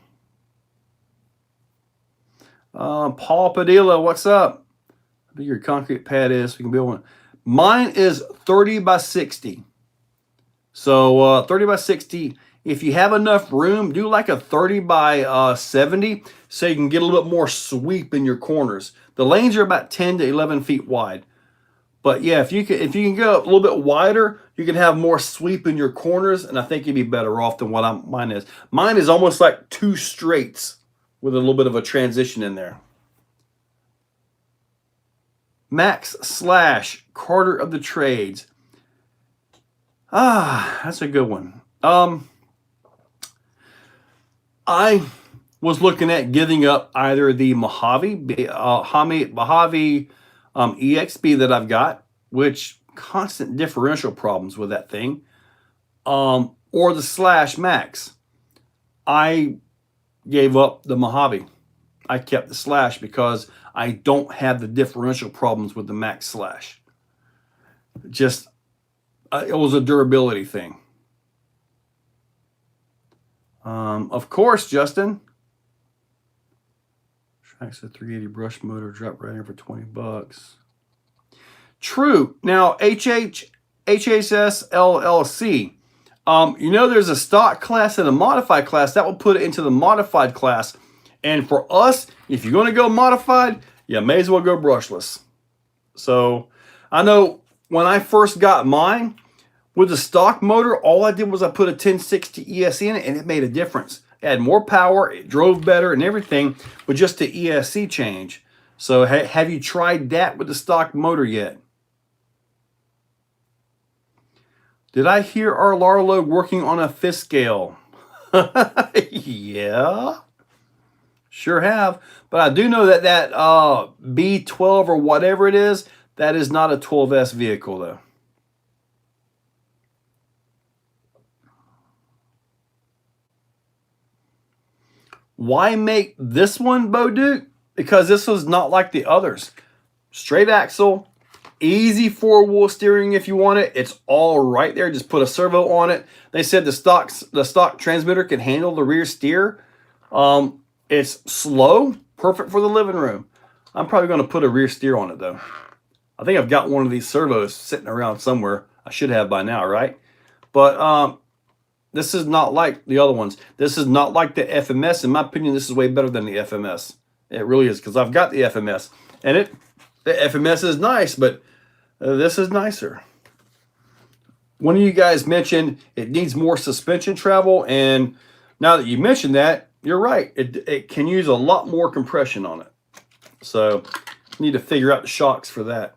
Paul Padilla, what's up? How big your concrete pad is so we can build one. Mine is 30 by 60. So 30 by 60. If you have enough room, do like a 30 by 70 so you can get a little bit more sweep in your corners. The lanes are about 10 to 11 feet wide. But yeah, if you can go a little bit wider, you can have more sweep in your corners, and I think you'd be better off than what mine is. Mine is almost like 2 straights with a little bit of a transition in there. Max Slash, Carter of the Trades. That's a good one. I was looking at giving up either the Mojave EXP that I've got, which constant differential problems with that thing, or the Slash Max. I gave up the Mojave. I kept the Slash because I don't have the differential problems with the Max Slash. Just, it was a durability thing. Of course, Justin. Traxxas 380 brush motor, drop right in for 20 bucks. True. Now, HHS LLC. You know, there's a stock class and a modified class. That will put it into the modified class. And for us, if you're going to go modified, you may as well go brushless. So, I know when I first got mine, with the stock motor, all I did was I put a 1060 ESC in it, and it made a difference. It had more power, it drove better and everything with just the ESC change. So have you tried that with the stock motor yet? Did I hear our Larlo working on a fifth scale? Yeah, sure have. But I do know that B12 or whatever it is, that is not a 12S vehicle though. Why make this one, Bo Duke? Because this was not like the others. Straight axle, easy 4-wheel steering if you want it. It's all right there. Just put a servo on it. They said the stock transmitter can handle the rear steer. It's slow, perfect for the living room. I'm probably going to put a rear steer on it though. I think I've got one of these servos sitting around somewhere. I should have by now, right? But this is not like the other ones. This is not like the FMS. In my opinion, this is way better than the FMS. It really is, because I've got the FMS. And the FMS is nice, but this is nicer. One of you guys mentioned it needs more suspension travel, and now that you mentioned that, you're right. It can use a lot more compression on it. So, need to figure out the shocks for that.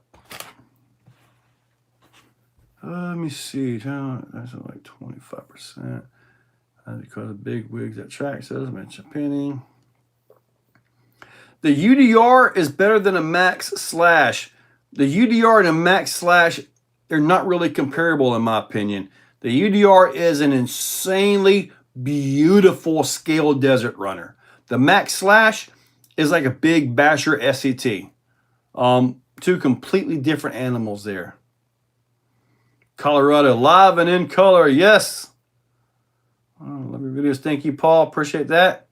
Let me see. That's like 25%. Because of big wigs at Traxxas, mention penny. The UDR is better than a Max Slash. The UDR and a Max Slash, they're not really comparable in my opinion. The UDR is an insanely beautiful scale desert runner. The Max Slash, is like a big Basher SCT. Two completely different animals there. Colorado live and in color, yes. Oh, love your videos. Thank you, Paul. Appreciate that.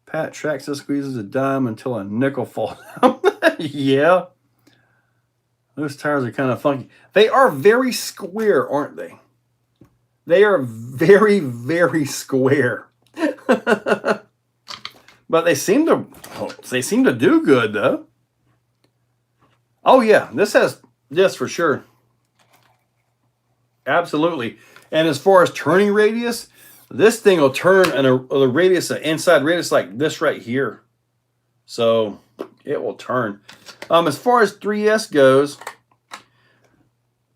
Pat Traxxas squeezes a dime until a nickel falls down. Yeah. Those tires are kind of funky. They are very square, aren't they? They are very, very square. But they seem to do good though. Oh yeah, this has this for sure. Absolutely. And as far as turning radius, this thing will turn in a radius, an inside radius like this right here. So it will turn. As far as 3S goes,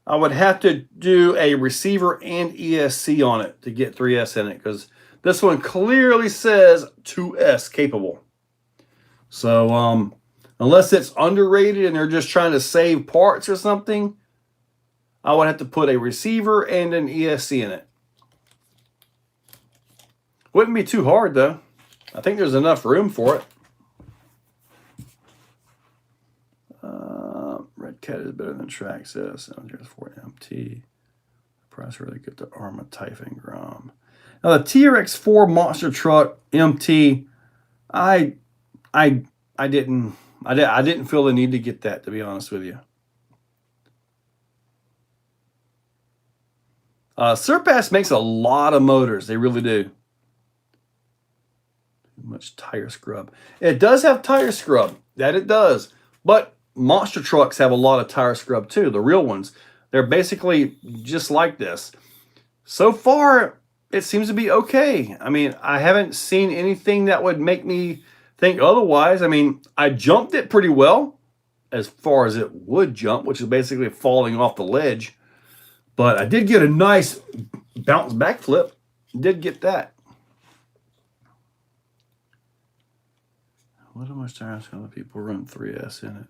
I would have to do a receiver and ESC on it to get 3S in it, because this one clearly says 2S capable. So unless it's underrated and they're just trying to save parts or something, I would have to put a receiver and an ESC in it. Wouldn't be too hard though. I think there's enough room for it. Redcat is better than Traxxas. For MT. Price really good to Arma Typhon Grom. Now the TRX4 monster truck MT, I didn't feel the need to get that, to be honest with you. Surpass makes a lot of motors. They really do. Too much tire scrub. It does have tire scrub. That it does. But monster trucks have a lot of tire scrub too. The real ones. They're basically just like this. So far, it seems to be okay. I mean, I haven't seen anything that would make me think otherwise. I mean, I jumped it pretty well as far as it would jump, which is basically falling off the ledge. But I did get a nice bounce back flip. Did get that. What am I trying to tell people run 3S in it?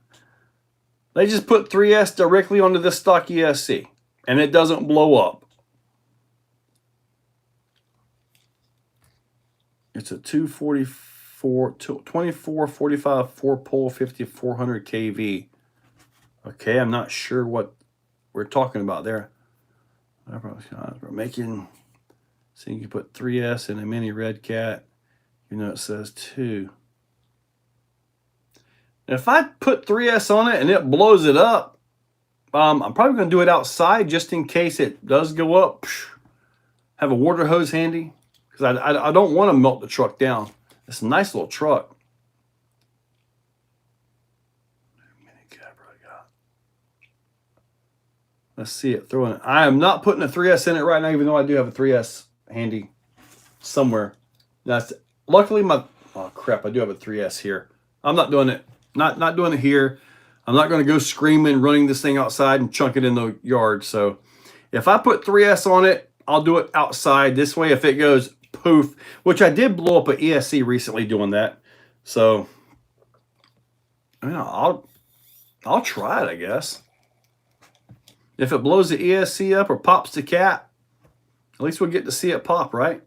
They just put 3S directly onto this stock ESC, and it doesn't blow up. It's a 2445 4-pole 5400 kV. Okay, I'm not sure what we're talking about there. We're making, so you can put 3S in a mini Redcat. You know it says 2. If I put 3S on it and it blows it up, I'm probably going to do it outside just in case it does go up. Have a water hose handy, because I don't want to melt the truck down. It's a nice little truck. Let's see it throwing it. I am not putting a 3S in it right now, even though I do have a 3S handy somewhere. That's luckily my, oh crap, I do have a 3S here. I'm not doing it. Not doing it here. I'm not going to go screaming, running this thing outside and chunk it in the yard. So if I put 3S on it, I'll do it outside. This way, if it goes poof, which I did blow up an ESC recently doing that. So I mean, I'll try it, I guess. If it blows the ESC up or pops the cap, at least we'll get to see it pop, right?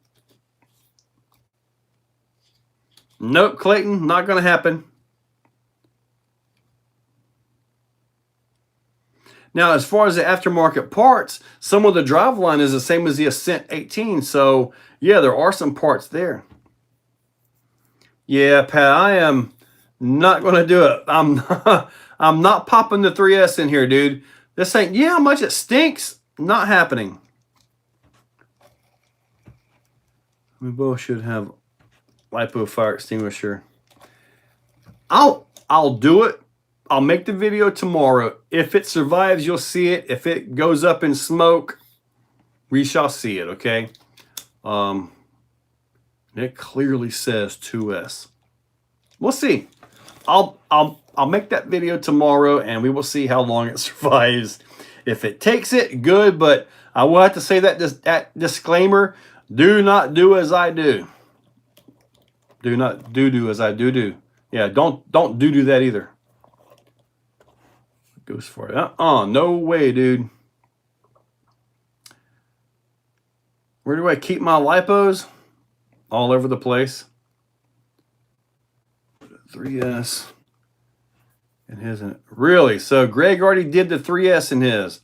Nope, Clayton, not going to happen. Now, as far as the aftermarket parts, some of the driveline is the same as the Ascent 18. So, yeah, there are some parts there. Yeah, Pat, I am not going to do it. I'm not popping the 3S in here, dude. This ain't, yeah, how much it stinks? Not happening. We both should have lipo fire extinguisher. I'll do it. I'll make the video tomorrow. If it survives, you'll see it. If it goes up in smoke, we shall see it, okay? It clearly says 2S. We'll see. I'll make that video tomorrow, and we will see how long it survives. If it takes it, good, but I will have to say that disclaimer: do not do as I do. Do not do as I do. Yeah, don't do that either. Goes for it. No way, dude. Where do I keep my lipos? All over the place. 3S in his. Really? So Greg already did the 3S in his.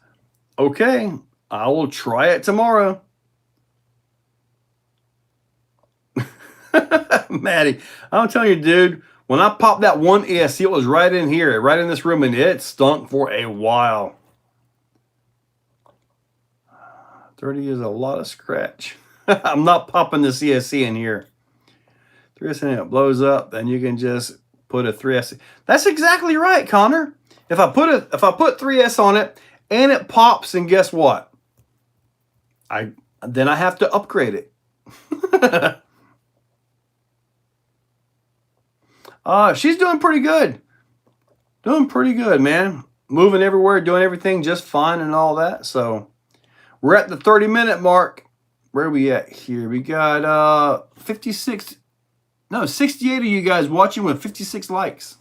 Okay, I will try it tomorrow. Maddie, I'm telling you, dude, when I popped that one ESC, it was right in here, right in this room, and it stunk for a while. 30 is a lot of scratch. I'm not popping the ESC in here. 3S and it blows up, then you can just put a 3S. That's exactly right, Connor. If I put 3S on it and it pops, and guess what? Then I have to upgrade it. She's doing pretty good. Doing pretty good, man. Moving everywhere, doing everything just fine and all that. So we're at the 30-minute mark. Where are we at here? We got 68 of you guys watching with 56 likes.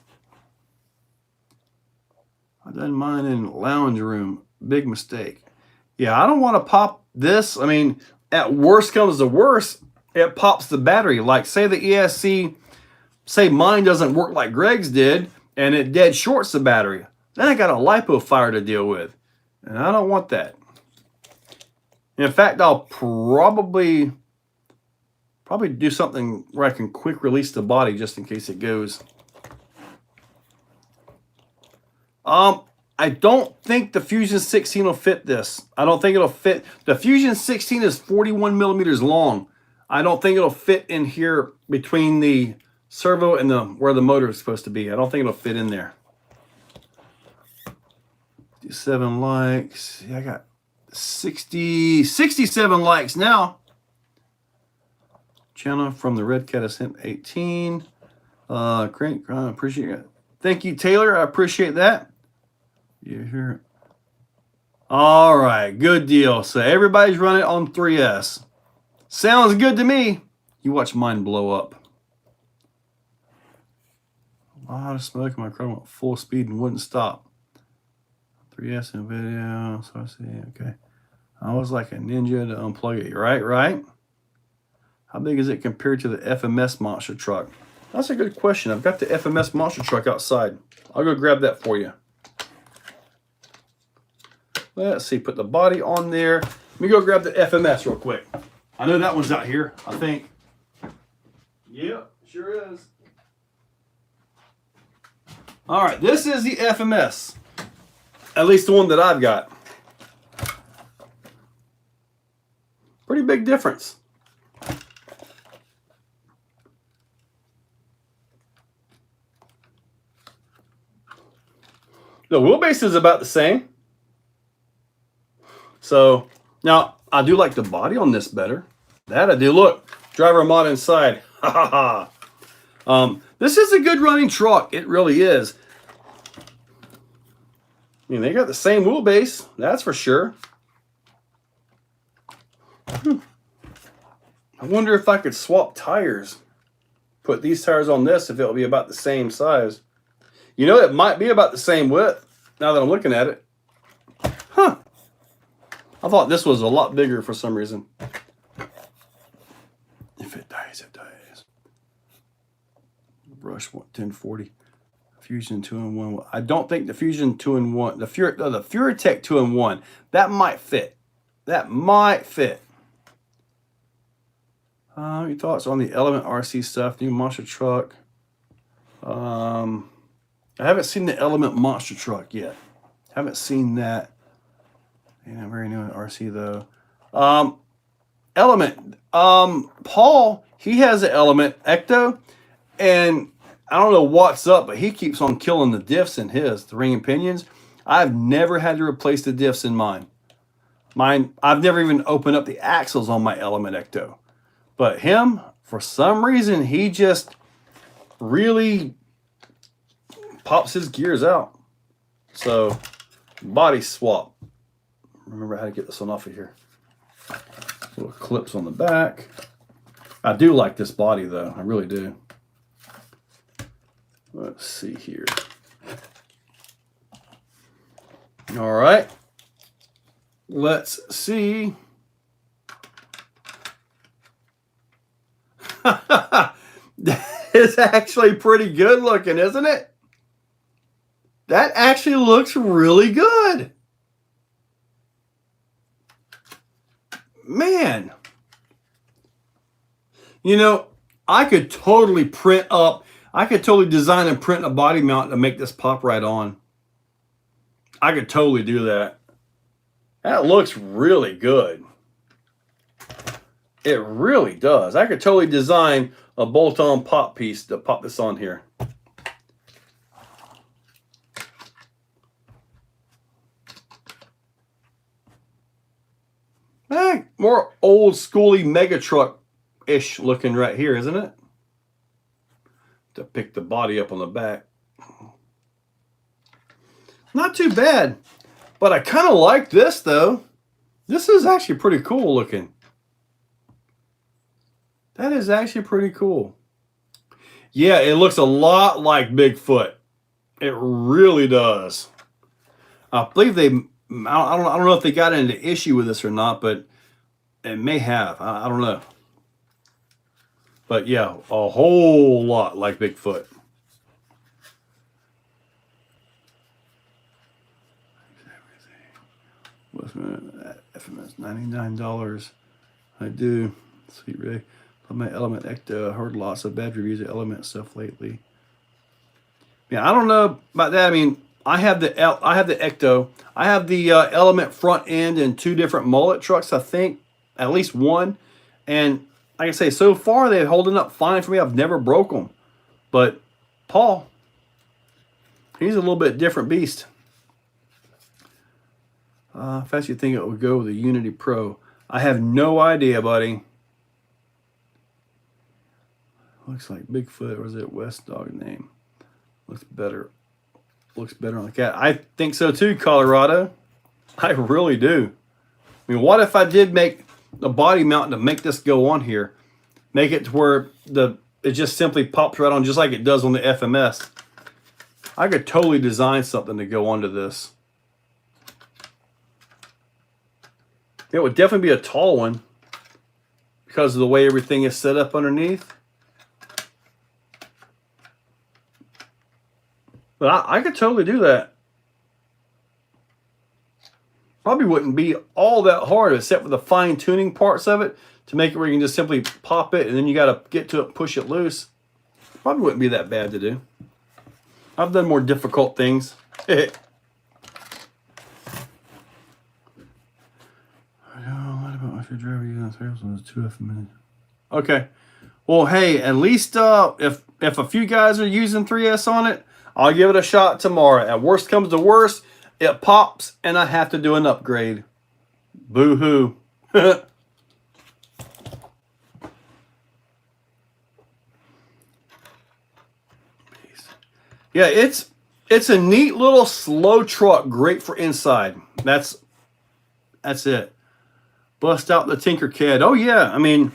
I done mine in lounge room. Big mistake. Yeah, I don't want to pop this. I mean, at worst comes to worst, it pops the battery. Like, say the ESC, say mine doesn't work like Greg's did, and it dead shorts the battery. Then I got a lipo fire to deal with, and I don't want that. In fact, I'll probably do something where I can quick release the body just in case it goes. I don't think the Fusion 16 will fit this. I don't think it'll fit. The Fusion 16 is 41 millimeters long. I don't think it'll fit in here between the servo and where the motor is supposed to be. I don't think it'll fit in there. 57 likes. Yeah, I got 67 likes now. Channel from the Redcat has sent 18. Great, I appreciate it. Thank you, Taylor. I appreciate that. You hear? All right, good deal. So everybody's running on 3S. Sounds good to me. You watch mine blow up. A lot of smoke in my car went full speed and wouldn't stop. 3S in video. So I see. Okay. I was like a ninja to unplug it. Right. How big is it compared to the FMS monster truck? That's a good question. I've got the FMS monster truck outside. I'll go grab that for you. Let's see. Put the body on there. Let me go grab the FMS real quick. I know that one's out here, I think. Yep, sure is. All right, this is the FMS. At least the one that I've got. Pretty big difference. The wheelbase is about the same. So now I do like the body on this better. That I do. Look, driver mod inside. Ha ha ha. This is a good running truck. It really is. I mean, they got the same wheelbase. That's for sure. I wonder if I could swap tires. Put these tires on this if it'll be about the same size. You know, it might be about the same width now that I'm looking at it. Huh. I thought this was a lot bigger for some reason. If it dies, it dies. Brush 1040. Fusion 2-in-1. I don't think the Fusion 2-in-1, the Furitek 2-in-1, that might fit. That might fit. Your thoughts on the Element RC stuff, new monster truck? I haven't seen the Element monster truck yet. Haven't seen that. Yeah, very new RC though. Element. Paul, he has an Element Ecto, and I don't know what's up, but he keeps on killing the diffs in his, the ring and pinions. I've never had to replace the diffs in mine. I've never even opened up the axles on my Element Ecto. But him, for some reason, he just really pops his gears out. So, body swap. Remember how to get this one off of here. Little clips on the back. I do like this body though. I really do. Let's see here. All right. Let's see. is actually pretty good looking, isn't it? That actually looks really good. Man. You know, I could totally design and print a body mount to make this pop right on. I could totally do that. That looks really good. It really does. I could totally design a bolt-on pop piece to pop this on here. More old schooly mega truck-ish looking right here, isn't it? To pick the body up on the back. Not too bad. But I kind of like this, though. This is actually pretty cool looking. That is actually pretty cool. Yeah, it looks a lot like Bigfoot. It really does. I believe they... I don't know if they got into issue with this or not, but it may have. I don't know. But yeah, a whole lot like Bigfoot. FMS $99. I do. Sweet Ray. My Element Ecto. Heard lots of bad reviews of Element stuff lately. Yeah, I don't know about that. I mean, I have the Ecto. I have the Element front end and 2 different mullet trucks, I think. At least one. And like I say, so far they're holding up fine for me. I've never broke them. But Paul, he's a little bit different beast. Fast you think it would go with the Unity Pro? I have no idea, buddy. Looks like Bigfoot, or is it West Dog name? Looks better. Looks better on the cat. I think so too, Colorado. I really do. I mean, what if I did make the body mount to make this go on here? Make it to where it just simply pops right on, just like it does on the FMS. I could totally design something to go onto this. It would definitely be a tall one because of the way everything is set up underneath. But I could totally do that. Probably wouldn't be all that hard except for the fine tuning parts of it to make it where you can just simply pop it and then you got to get to it and push it loose. Probably wouldn't be that bad to do. I've done more difficult things. Okay. Well, hey, at least if a few guys are using 3S on it, I'll give it a shot tomorrow. At worst comes to worst, it pops and I have to do an upgrade. Boo-hoo. Yeah, it's a neat little slow truck, great for inside. That's it. Bust out the Tinkercad. Oh yeah, I mean,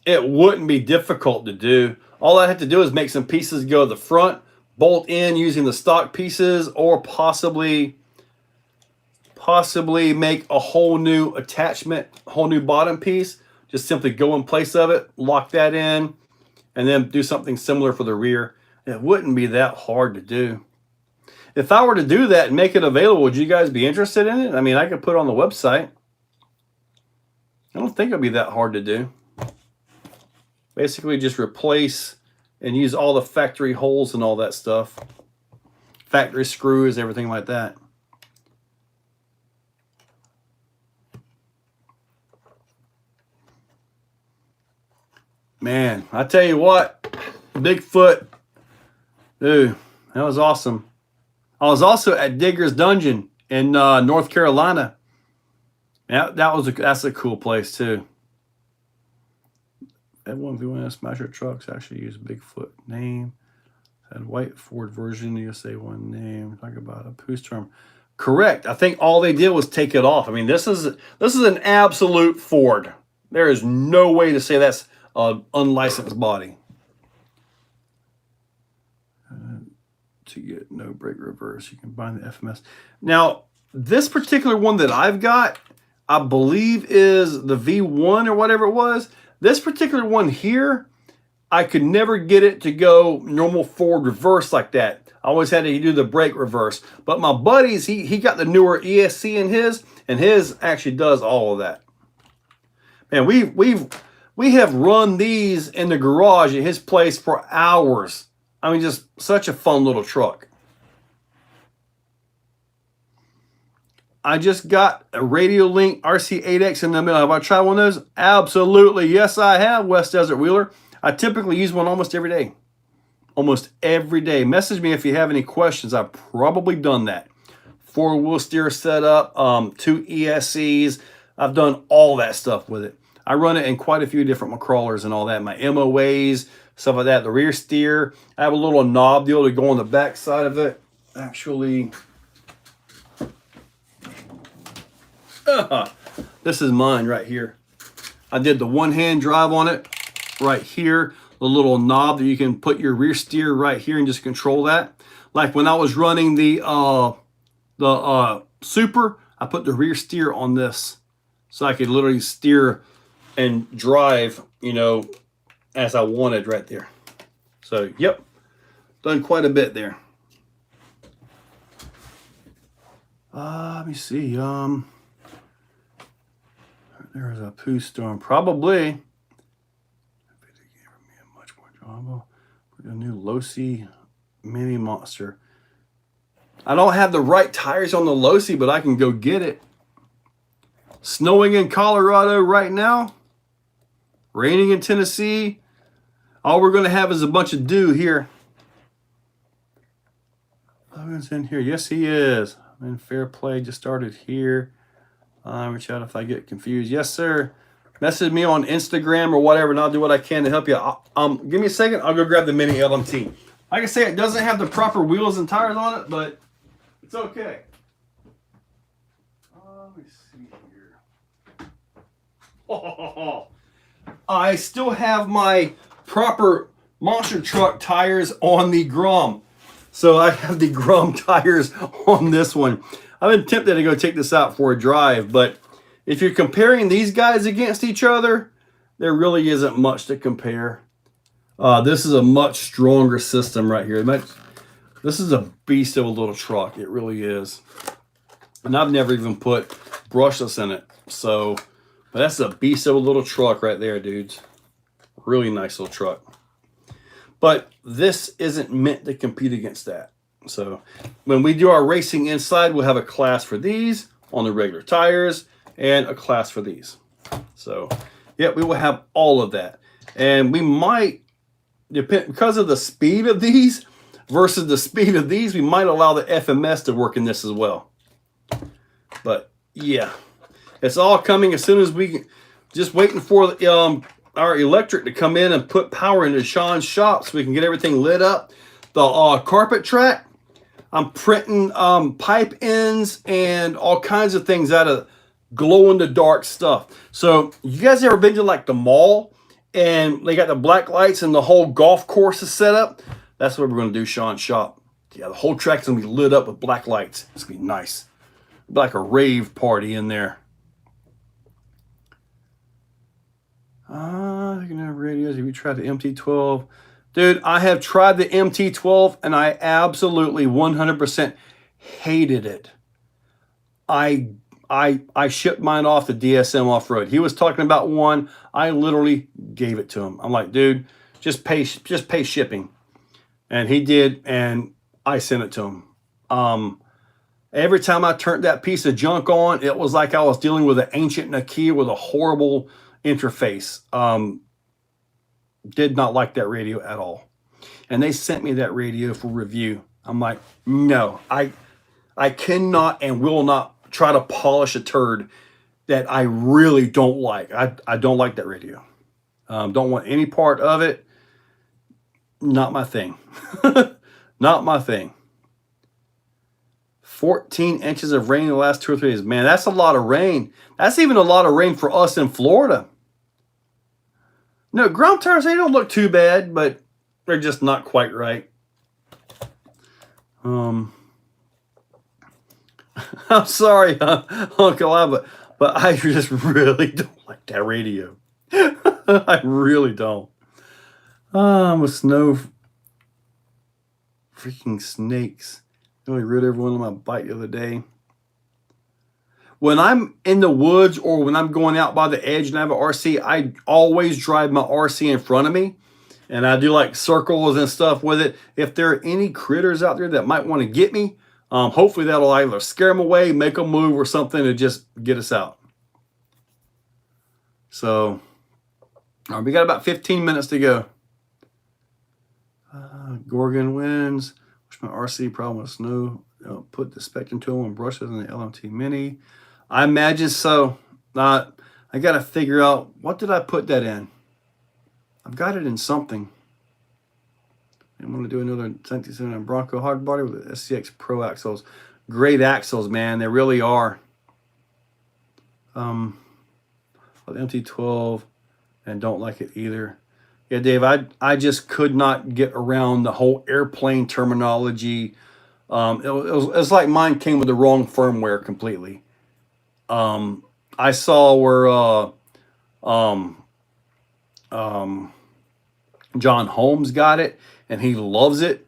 it wouldn't be difficult to do. All I have to do is make some pieces go to the front, bolt in using the stock pieces, or possibly make a whole new attachment, whole new bottom piece. Just simply go in place of it, lock that in, and then do something similar for the rear. It wouldn't be that hard to do. If I were to do that and make it available, would you guys be interested in it? I mean, I could put it on the website. I don't think it'd be that hard to do. Basically just replace and use all the factory holes and all that stuff. Factory screws, everything like that. Man, I tell you what, Bigfoot, dude, that was awesome. I was also at Digger's Dungeon in North Carolina. Yeah, that's a cool place too. Everyone who wants to smash your trucks actually use Bigfoot name. Had white Ford version, USA one name. Talk about a poos term. Correct. I think all they did was take it off. I mean, this is an absolute Ford. There is no way to say that's an unlicensed body. To get no brake reverse, you can bind the FMS. Now, this particular one that I've got, I believe is the V1 or whatever it was. This particular one here I could never get it to go normal forward reverse like that. I always had to do the brake reverse. But my buddies, he got the newer ESC in his, and his actually does all of that. Man, we have run these in the garage at his place for hours. I mean, just such a fun little truck. I just got a RadioLink RC8X in the middle. Have I tried one of those? Absolutely. Yes, I have, West Desert Wheeler. I typically use one almost every day. Almost every day. Message me if you have any questions. I've probably done that. 4-wheel steer setup, 2 ESCs. I've done all that stuff with it. I run it in quite a few different crawlers and all that. My MOAs, stuff like that. The rear steer. I have a little knob deal to go on the back side of it. Actually, this is mine right here. I did the one-hand drive on it right here. The little knob that you can put your rear steer right here and just control that. Like when I was running the Super, I put the rear steer on this so I could literally steer and drive, you know, as I wanted right there. So, yep, done quite a bit there. Let me see. There's a poo storm. Probably. Much more drama. A new Losi Mini Monster. I don't have the right tires on the Losi, but I can go get it. Snowing in Colorado right now. Raining in Tennessee. All we're going to have is a bunch of dew here. Logan's in here. Yes, he is. I'm in fair play. Just started here. Reach out if I get confused. Yes, sir. Message me on Instagram or whatever, and I'll do what I can to help you. Give me a second. I'll go grab the Mini LMT. Like I say, it doesn't have the proper wheels and tires on it, but it's okay. Let me see here. Oh, I still have my proper monster truck tires on the Grom. So I have the Grom tires on this one. I've been tempted to go take this out for a drive, but if you're comparing these guys against each other, there really isn't much to compare. This is a much stronger system right here. This is a beast of a little truck. It really is. And I've never even put brushless in it. So, but that's a beast of a little truck right there, dudes. Really nice little truck. But this isn't meant to compete against that. So when we do our racing inside, we'll have a class for these on the regular tires and a class for these. So yeah, we will have all of that. And we might, because of the speed of these versus the speed of these, we might allow the FMS to work in this as well. But yeah, it's all coming as soon as we can. Just waiting for our electric to come in and put power into Sean's shop so we can get everything lit up. The carpet track, I'm printing pipe ends and all kinds of things out of glow-in-the-dark stuff. So you guys ever been to like the mall and they got the black lights and the whole golf course is set up? That's what we're going to do, Sean's shop. Yeah, the whole track's going to be lit up with black lights. It's going to be nice. It'll be like a rave party in there. You can have radios. Have you tried the MT12? Dude, I have tried the MT12 and I absolutely 100% hated it. I shipped mine off the DSM off-road. He was talking about one. I literally gave it to him. I'm like, dude, just pay shipping. And he did, and I sent it to him. Every time I turned that piece of junk on, it was like I was dealing with an ancient Nokia with a horrible interface. Did not like that radio at all. And they sent me that radio for review. I'm like, no, I cannot and will not try to polish a turd that I really don't like. I don't like that radio. Don't want any part of it. Not my thing. Not my thing. 14 inches of rain in the last 2 or 3 days. Man, that's a lot of rain. That's even a lot of rain for us in Florida. No, Grom tires, they don't look too bad, but they're just not quite right. I'm sorry, Uncle Al, but I just really don't like that radio. I really don't. With snow freaking snakes. Really rid everyone on my bike the other day. When I'm in the woods or when I'm going out by the edge and I have an RC, I always drive my RC in front of me. And I do like circles and stuff with it. If there are any critters out there that might want to get me, hopefully that'll either scare them away, make them move, or something to just get us out. So, we got about 15 minutes to go. Gorgon wins. Wish my RC problem with snow. Put the Spectrum tool on brushes in the LMT Mini. I imagine so. I got to figure out, what did I put that in? I've got it in something. I'm going to do another 1979 Bronco hard body with the SCX Pro axles. Great axles, man. They really are. The MT12 and don't like it either. Yeah, Dave, I just could not get around the whole airplane terminology. It's like mine came with the wrong firmware completely. I saw where John Holmes got it, and he loves it.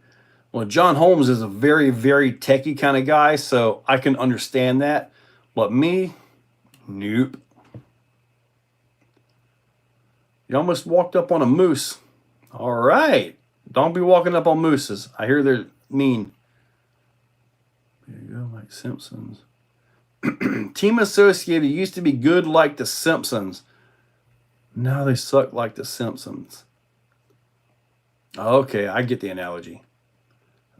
Well, John Holmes is a very, very techie kind of guy, so I can understand that. But me, nope. You almost walked up on a moose. All right. Don't be walking up on mooses. I hear they're mean. There you go, like Simpsons. Team Associated used to be good like the Simpsons. Now they suck like the Simpsons. Okay, I get the analogy.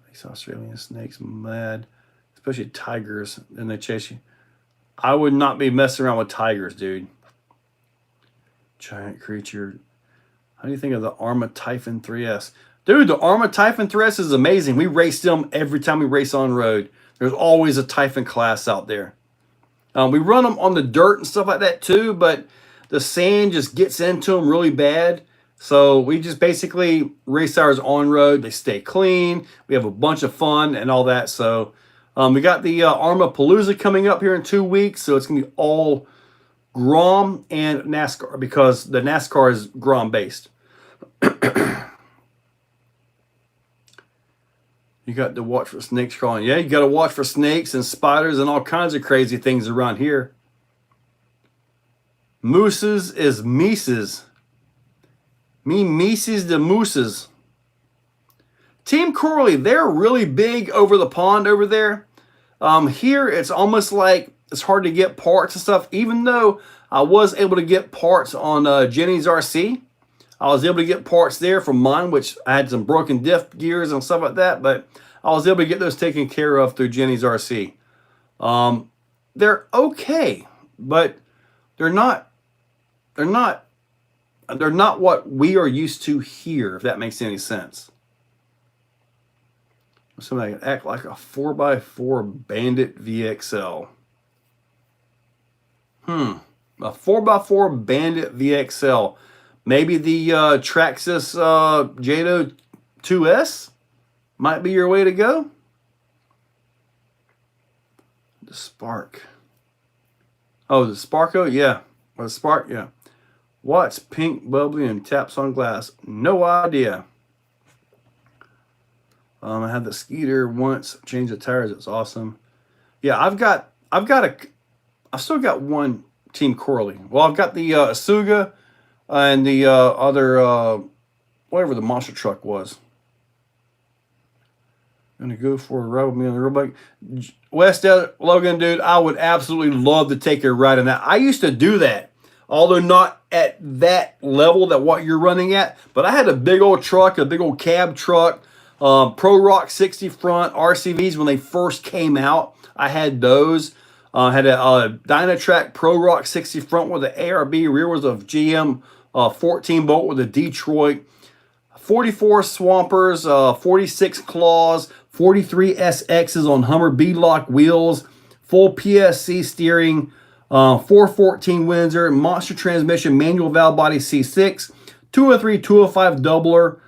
These Australian snakes mad, especially tigers, and they chase you. I would not be messing around with tigers, dude. Giant creature. How do you think of the Arma Typhon 3S? Dude, the Arma Typhon 3S is amazing. We race them every time we race on road. There's always a Typhon class out there. We run them on the dirt and stuff like that too, but the sand just gets into them really bad. So we just basically race ours on road. They stay clean. We have a bunch of fun and all that. So we got the Arma Palooza coming up here in 2 weeks. So it's going to be all Grom and NASCAR because the NASCAR is Grom-based. You got to watch for snakes crawling. Yeah, you got to watch for snakes and spiders and all kinds of crazy things around here. Mooses is Mises. Me Mises the Mooses. Team Corley, they're really big over the pond over there. Here, it's almost like it's hard to get parts and stuff. Even though I was able to get parts on Jenny's RC. I was able to get parts there from mine, which I had some broken diff gears and stuff like that. But I was able to get those taken care of through Jenny's RC. They're okay, but they're not what we are used to here, if that makes any sense. Somebody can act like a 4x4 Bandit VXL. A 4x4 Bandit VXL. Maybe the Traxxas Jato 2S might be your way to go. The Spark. Oh, the Sparko? Yeah. Or the Spark? Yeah. What's pink, bubbly, and taps on glass? No idea. I had the Skeeter once, changed the tires. It's awesome. Yeah, I've still got one Team Corley. Well, I've got the Asuga and the other, whatever the monster truck was. Gonna go for a ride with me on the road bike. West Logan, dude, I would absolutely love to take a ride on that. I used to do that, although not at that level that what you're running at. But I had a big old truck, a big old cab truck, Pro Rock 60 front RCVs when they first came out. I had those. Had a Dynatrack Pro Rock 60 front with the ARB. Rear was a GM 14 bolt with a Detroit. 44 Swampers, 46 Claws, 43 SXs on Hummer beadlock wheels, full PSC steering, 414 Windsor, monster transmission, manual valve body C6, 203, 205 doubler,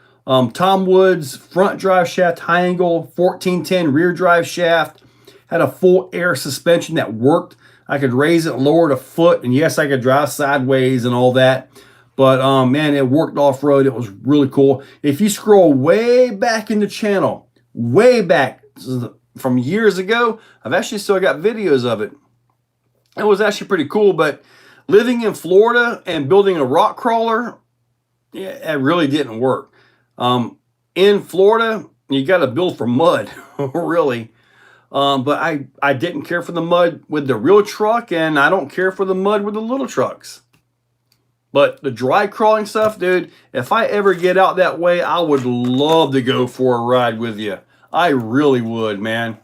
Tom Woods front drive shaft, high angle, 1410 rear drive shaft, had a full air suspension that worked. I could raise it, lower it a foot, and yes, I could drive sideways and all that. But man, it worked off-road. It was really cool. If you scroll way back in the channel, way back from years ago, I've actually still got videos of it. It was actually pretty cool, but living in Florida and building a rock crawler, yeah, it really didn't work. In Florida, you got to build for mud, really. But I didn't care for the mud with the real truck, and I don't care for the mud with the little trucks. But the dry crawling stuff, dude, if I ever get out that way, I would love to go for a ride with you. I really would, man.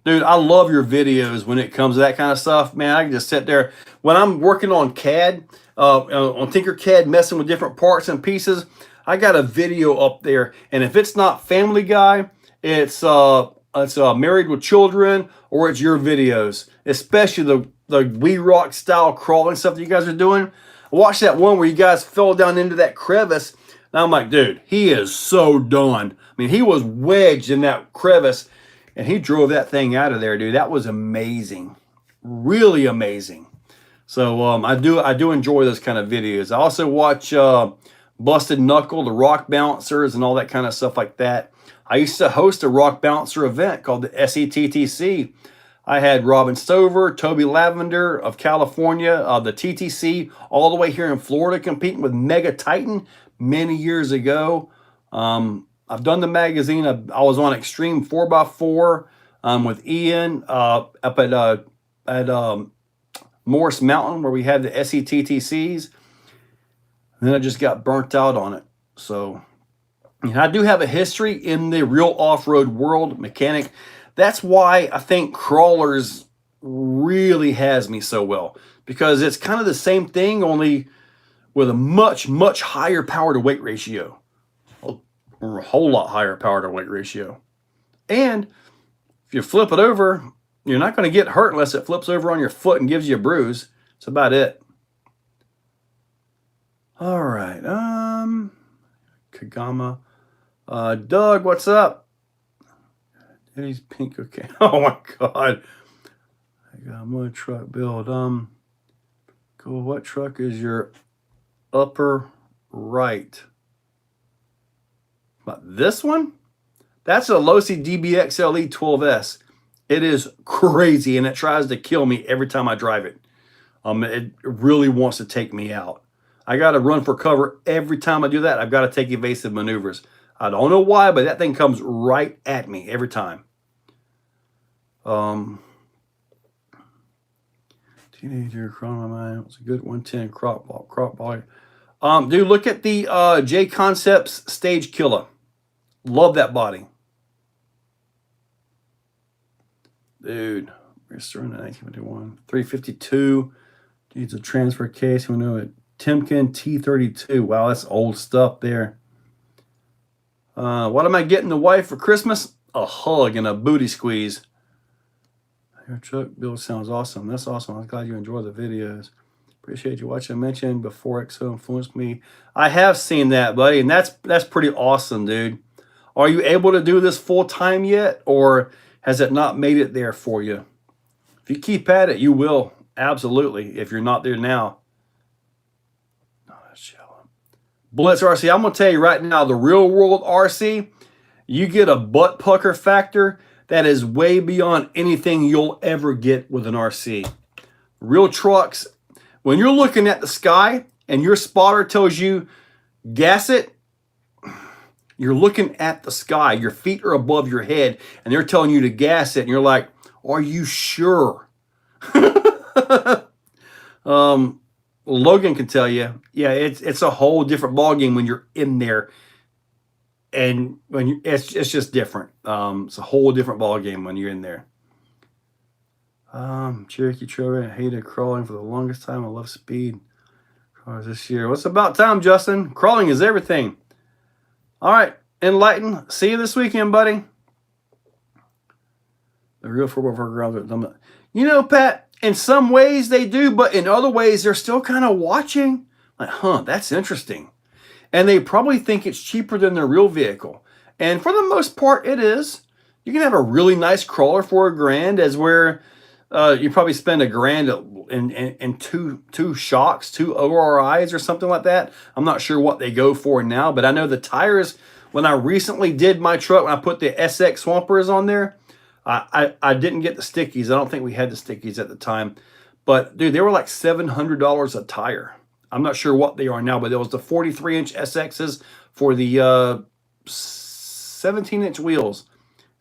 Dude, I love your videos when it comes to that kind of stuff. Man, I can just sit there. When I'm working on CAD, on Tinkercad, messing with different parts and pieces, I got a video up there. And if it's not Family Guy, it's Married with Children, or it's your videos. Especially the We Rock style crawling stuff that you guys are doing. I watched that one where you guys fell down into that crevice. And I'm like, dude, he is so done. I mean, he was wedged in that crevice, and he drove that thing out of there, dude. That was amazing. Really amazing. So I do enjoy those kind of videos. I also watch Busted Knuckle, the rock bouncers, and all that kind of stuff like that. I used to host a rock bouncer event called the SETTC. I had Robin Stover, Toby Lavender of California, the TTC, all the way here in Florida, competing with Mega Titan many years ago. I've done the magazine. I was on Extreme 4x4 with Ian up at Morris Mountain, where we had the SETTCs. And then I just got burnt out on it. So I do have a history in the real off-road world, mechanic. That's why I think crawlers really has me so well, because it's kind of the same thing, only with a much, much higher power to weight ratio. Or a whole lot higher power to weight ratio. And if you flip it over, you're not going to get hurt unless it flips over on your foot and gives you a bruise. That's about it. All right. Kagama. Doug, what's up? He's pink. Okay. Oh my God. I got one truck build. Cool. What truck is your upper right? But this one? That's a Losi DBXLE 12S. It is crazy, and it tries to kill me every time I drive it. It really wants to take me out. I got to run for cover every time I do that. I've got to take evasive maneuvers. I don't know why, but that thing comes right at me every time. Teenager Chroma Mine. It's a good 110 crop body. Dude, look at the JConcepts Stage Killer. Love that body. Dude, we're starting in 1951. 352. Needs a transfer case. We know it. Timken T32. Wow, that's old stuff there. What am I getting the wife for Christmas? A hug and a booty squeeze. Your truck build sounds awesome. That's awesome. I'm glad you enjoy the videos. Appreciate you watching. I mentioned before Exo influenced me. I have seen that, buddy, and that's pretty awesome, dude. Are you able to do this full time yet, or has it not made it there for you? If you keep at it, you will. Absolutely. If you're not there now. No, that's shallow. Blitz RC, I'm going to tell you right now, the real world RC, you get a butt pucker factor that is way beyond anything you'll ever get with an RC. Real trucks, when you're looking at the sky and your spotter tells you gas it, you're looking at the sky. Your feet are above your head, and they're telling you to gas it, and you're like, are you sure? Logan can tell you, yeah, it's a whole different ballgame when you're in there, and when it's just different. It's a whole different ballgame when you're in there. Cherokee Rock, I hated crawling for the longest time. I love speed cars this year. What's about time, Justin? Crawling is everything. All right, Enlighten. See you this weekend, buddy. The real 4x4 grounds. You know, Pat, in some ways they do, but in other ways they're still kind of watching. Like, huh, that's interesting. And they probably think it's cheaper than their real vehicle. And for the most part, it is. You can have a really nice crawler for $1,000, as where you probably spend $1,000 in two shocks, two ORIs or something like that. I'm not sure what they go for now, but I know the tires, when I recently did my truck, when I put the SX Swampers on there, I didn't get the stickies. I don't think we had the stickies at the time. But, dude, they were like $700 a tire. I'm not sure what they are now, but there was the 43-inch SXs for the 17-inch wheels.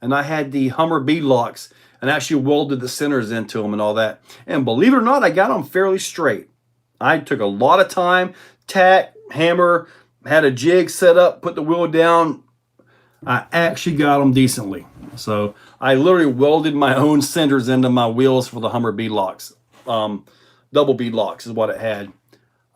And I had the Hummer beadlocks and actually welded the centers into them and all that. And believe it or not, I got them fairly straight. I took a lot of time, tack, hammer, had a jig set up, put the wheel down. I actually got them decently. So I literally welded my own centers into my wheels for the Hummer beadlocks. Double beadlocks is what it had.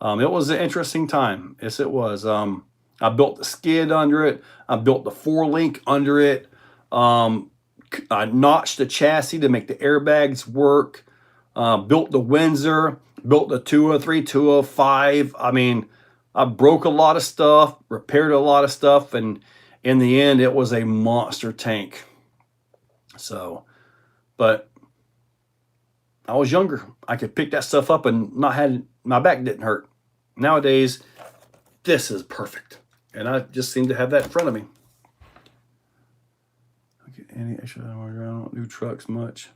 It was an interesting time. Yes, it was. I built the skid under it. I built the 4-link under it. I notched the chassis to make the airbags work. Built the Windsor. Built the 203, 205. I mean, I broke a lot of stuff, repaired a lot of stuff, and in the end, it was a monster tank. So, but I was younger. I could pick that stuff up and my back didn't hurt. Nowadays, this is perfect. And I just seem to have that in front of me. Okay, any extra, I don't do trucks much.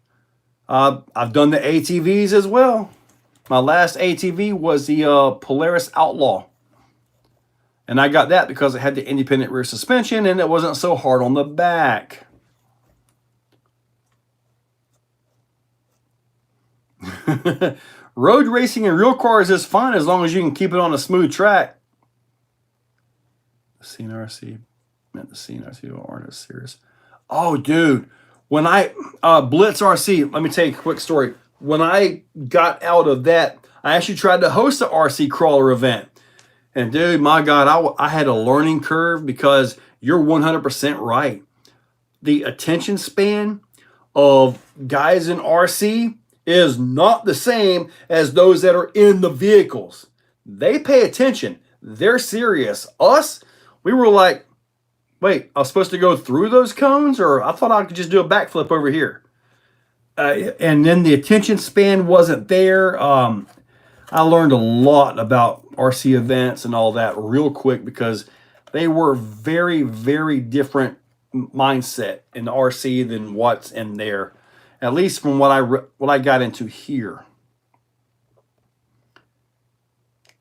I've done the ATVs as well. My last ATV was the Polaris Outlaw. And I got that because it had the independent rear suspension and it wasn't so hard on the back. Road racing in real cars is fun as long as you can keep it on a smooth track. The CNRC, meant the CNRC artist series. Oh, dude, when I Blitz RC, let me tell you a quick story. When I got out of that, I actually tried to host the RC crawler event. And dude, my God, I had a learning curve because you're 100% right. The attention span of guys in RC is not the same as those that are in the vehicles. They pay attention. They're serious. Us, we were like, wait, I was supposed to go through those cones? Or I thought I could just do a backflip over here. And then the attention span wasn't there. I learned a lot about RC events and all that real quick because they were very, very different mindset in the RC than what's in there. At least from what I got into here.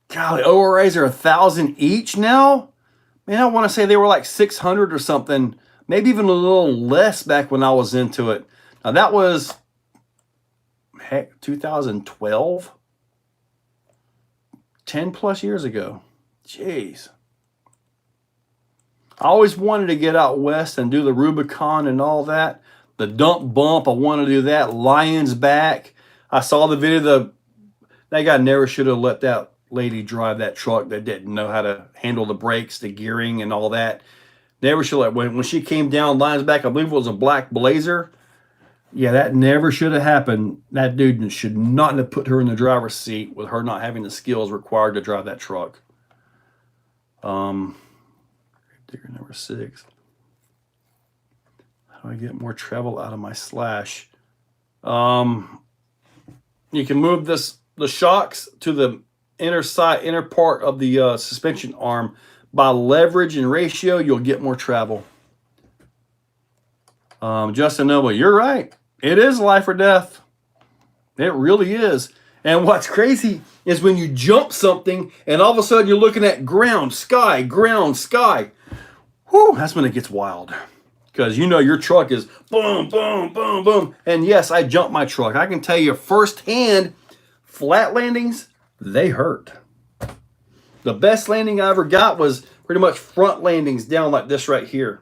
Golly, ORAs are 1,000 each now? Man, I want to say they were like 600 or something. Maybe even a little less back when I was into it. Now that was, heck, 2012? 10 plus years ago. Jeez. I always wanted to get out west and do the Rubicon and all that. The dump bump, I want to do that. Lion's back. I saw the video. That guy never should have let that lady drive that truck that didn't know how to handle the brakes, the gearing, and all that. Never should have. When she came down Lion's back, I believe it was a black Blazer. Yeah, that never should have happened. That dude should not have put her in the driver's seat with her not having the skills required to drive that truck. Digger number 6. How do I get more travel out of my slash? You can move the shocks to the inner part of the suspension arm. By leverage and ratio, you'll get more travel. Justin Noble, you're right. It is life or death. It really is. And what's crazy is when you jump something and all of a sudden you're looking at ground, sky, ground, sky. Whew, that's when it gets wild. Because you know your truck is boom, boom, boom, boom. And yes, I jumped my truck. I can tell you firsthand, flat landings, they hurt. The best landing I ever got was pretty much front landings down like this right here.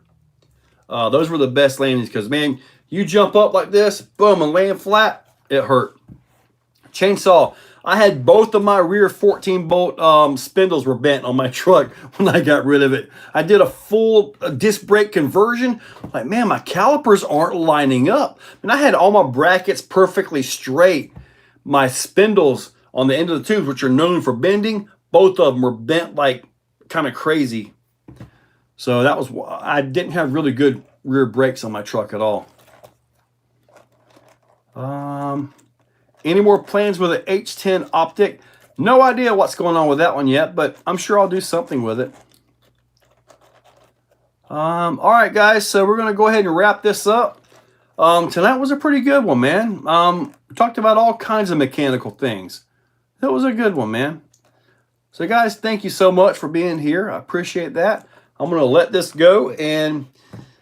Those were the best landings because, man, you jump up like this, boom, and land flat, it hurt. Chainsaw. I had both of my rear 14-bolt spindles were bent on my truck when I got rid of it. I did a full disc brake conversion. Like, man, my calipers aren't lining up. And I had all my brackets perfectly straight. My spindles on the end of the tubes, which are known for bending, both of them were bent like kind of crazy. So that was, I didn't have really good rear brakes on my truck at all. Any more plans with an H10 optic? No idea what's going on with that one yet, but I'm sure I'll do something with it. All right, guys, so we're going to go ahead and wrap this up. Tonight was a pretty good one, man. We talked about all kinds of mechanical things. That was a good one, man. So, guys, thank you so much for being here. I appreciate that. I'm going to let this go and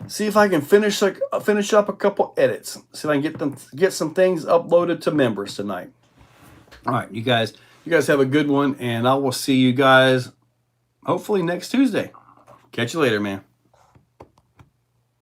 see if I can finish up a couple edits. See if I can get some things uploaded to members tonight. All right, you guys have a good one, and I will see you guys hopefully next Tuesday. Catch you later, man.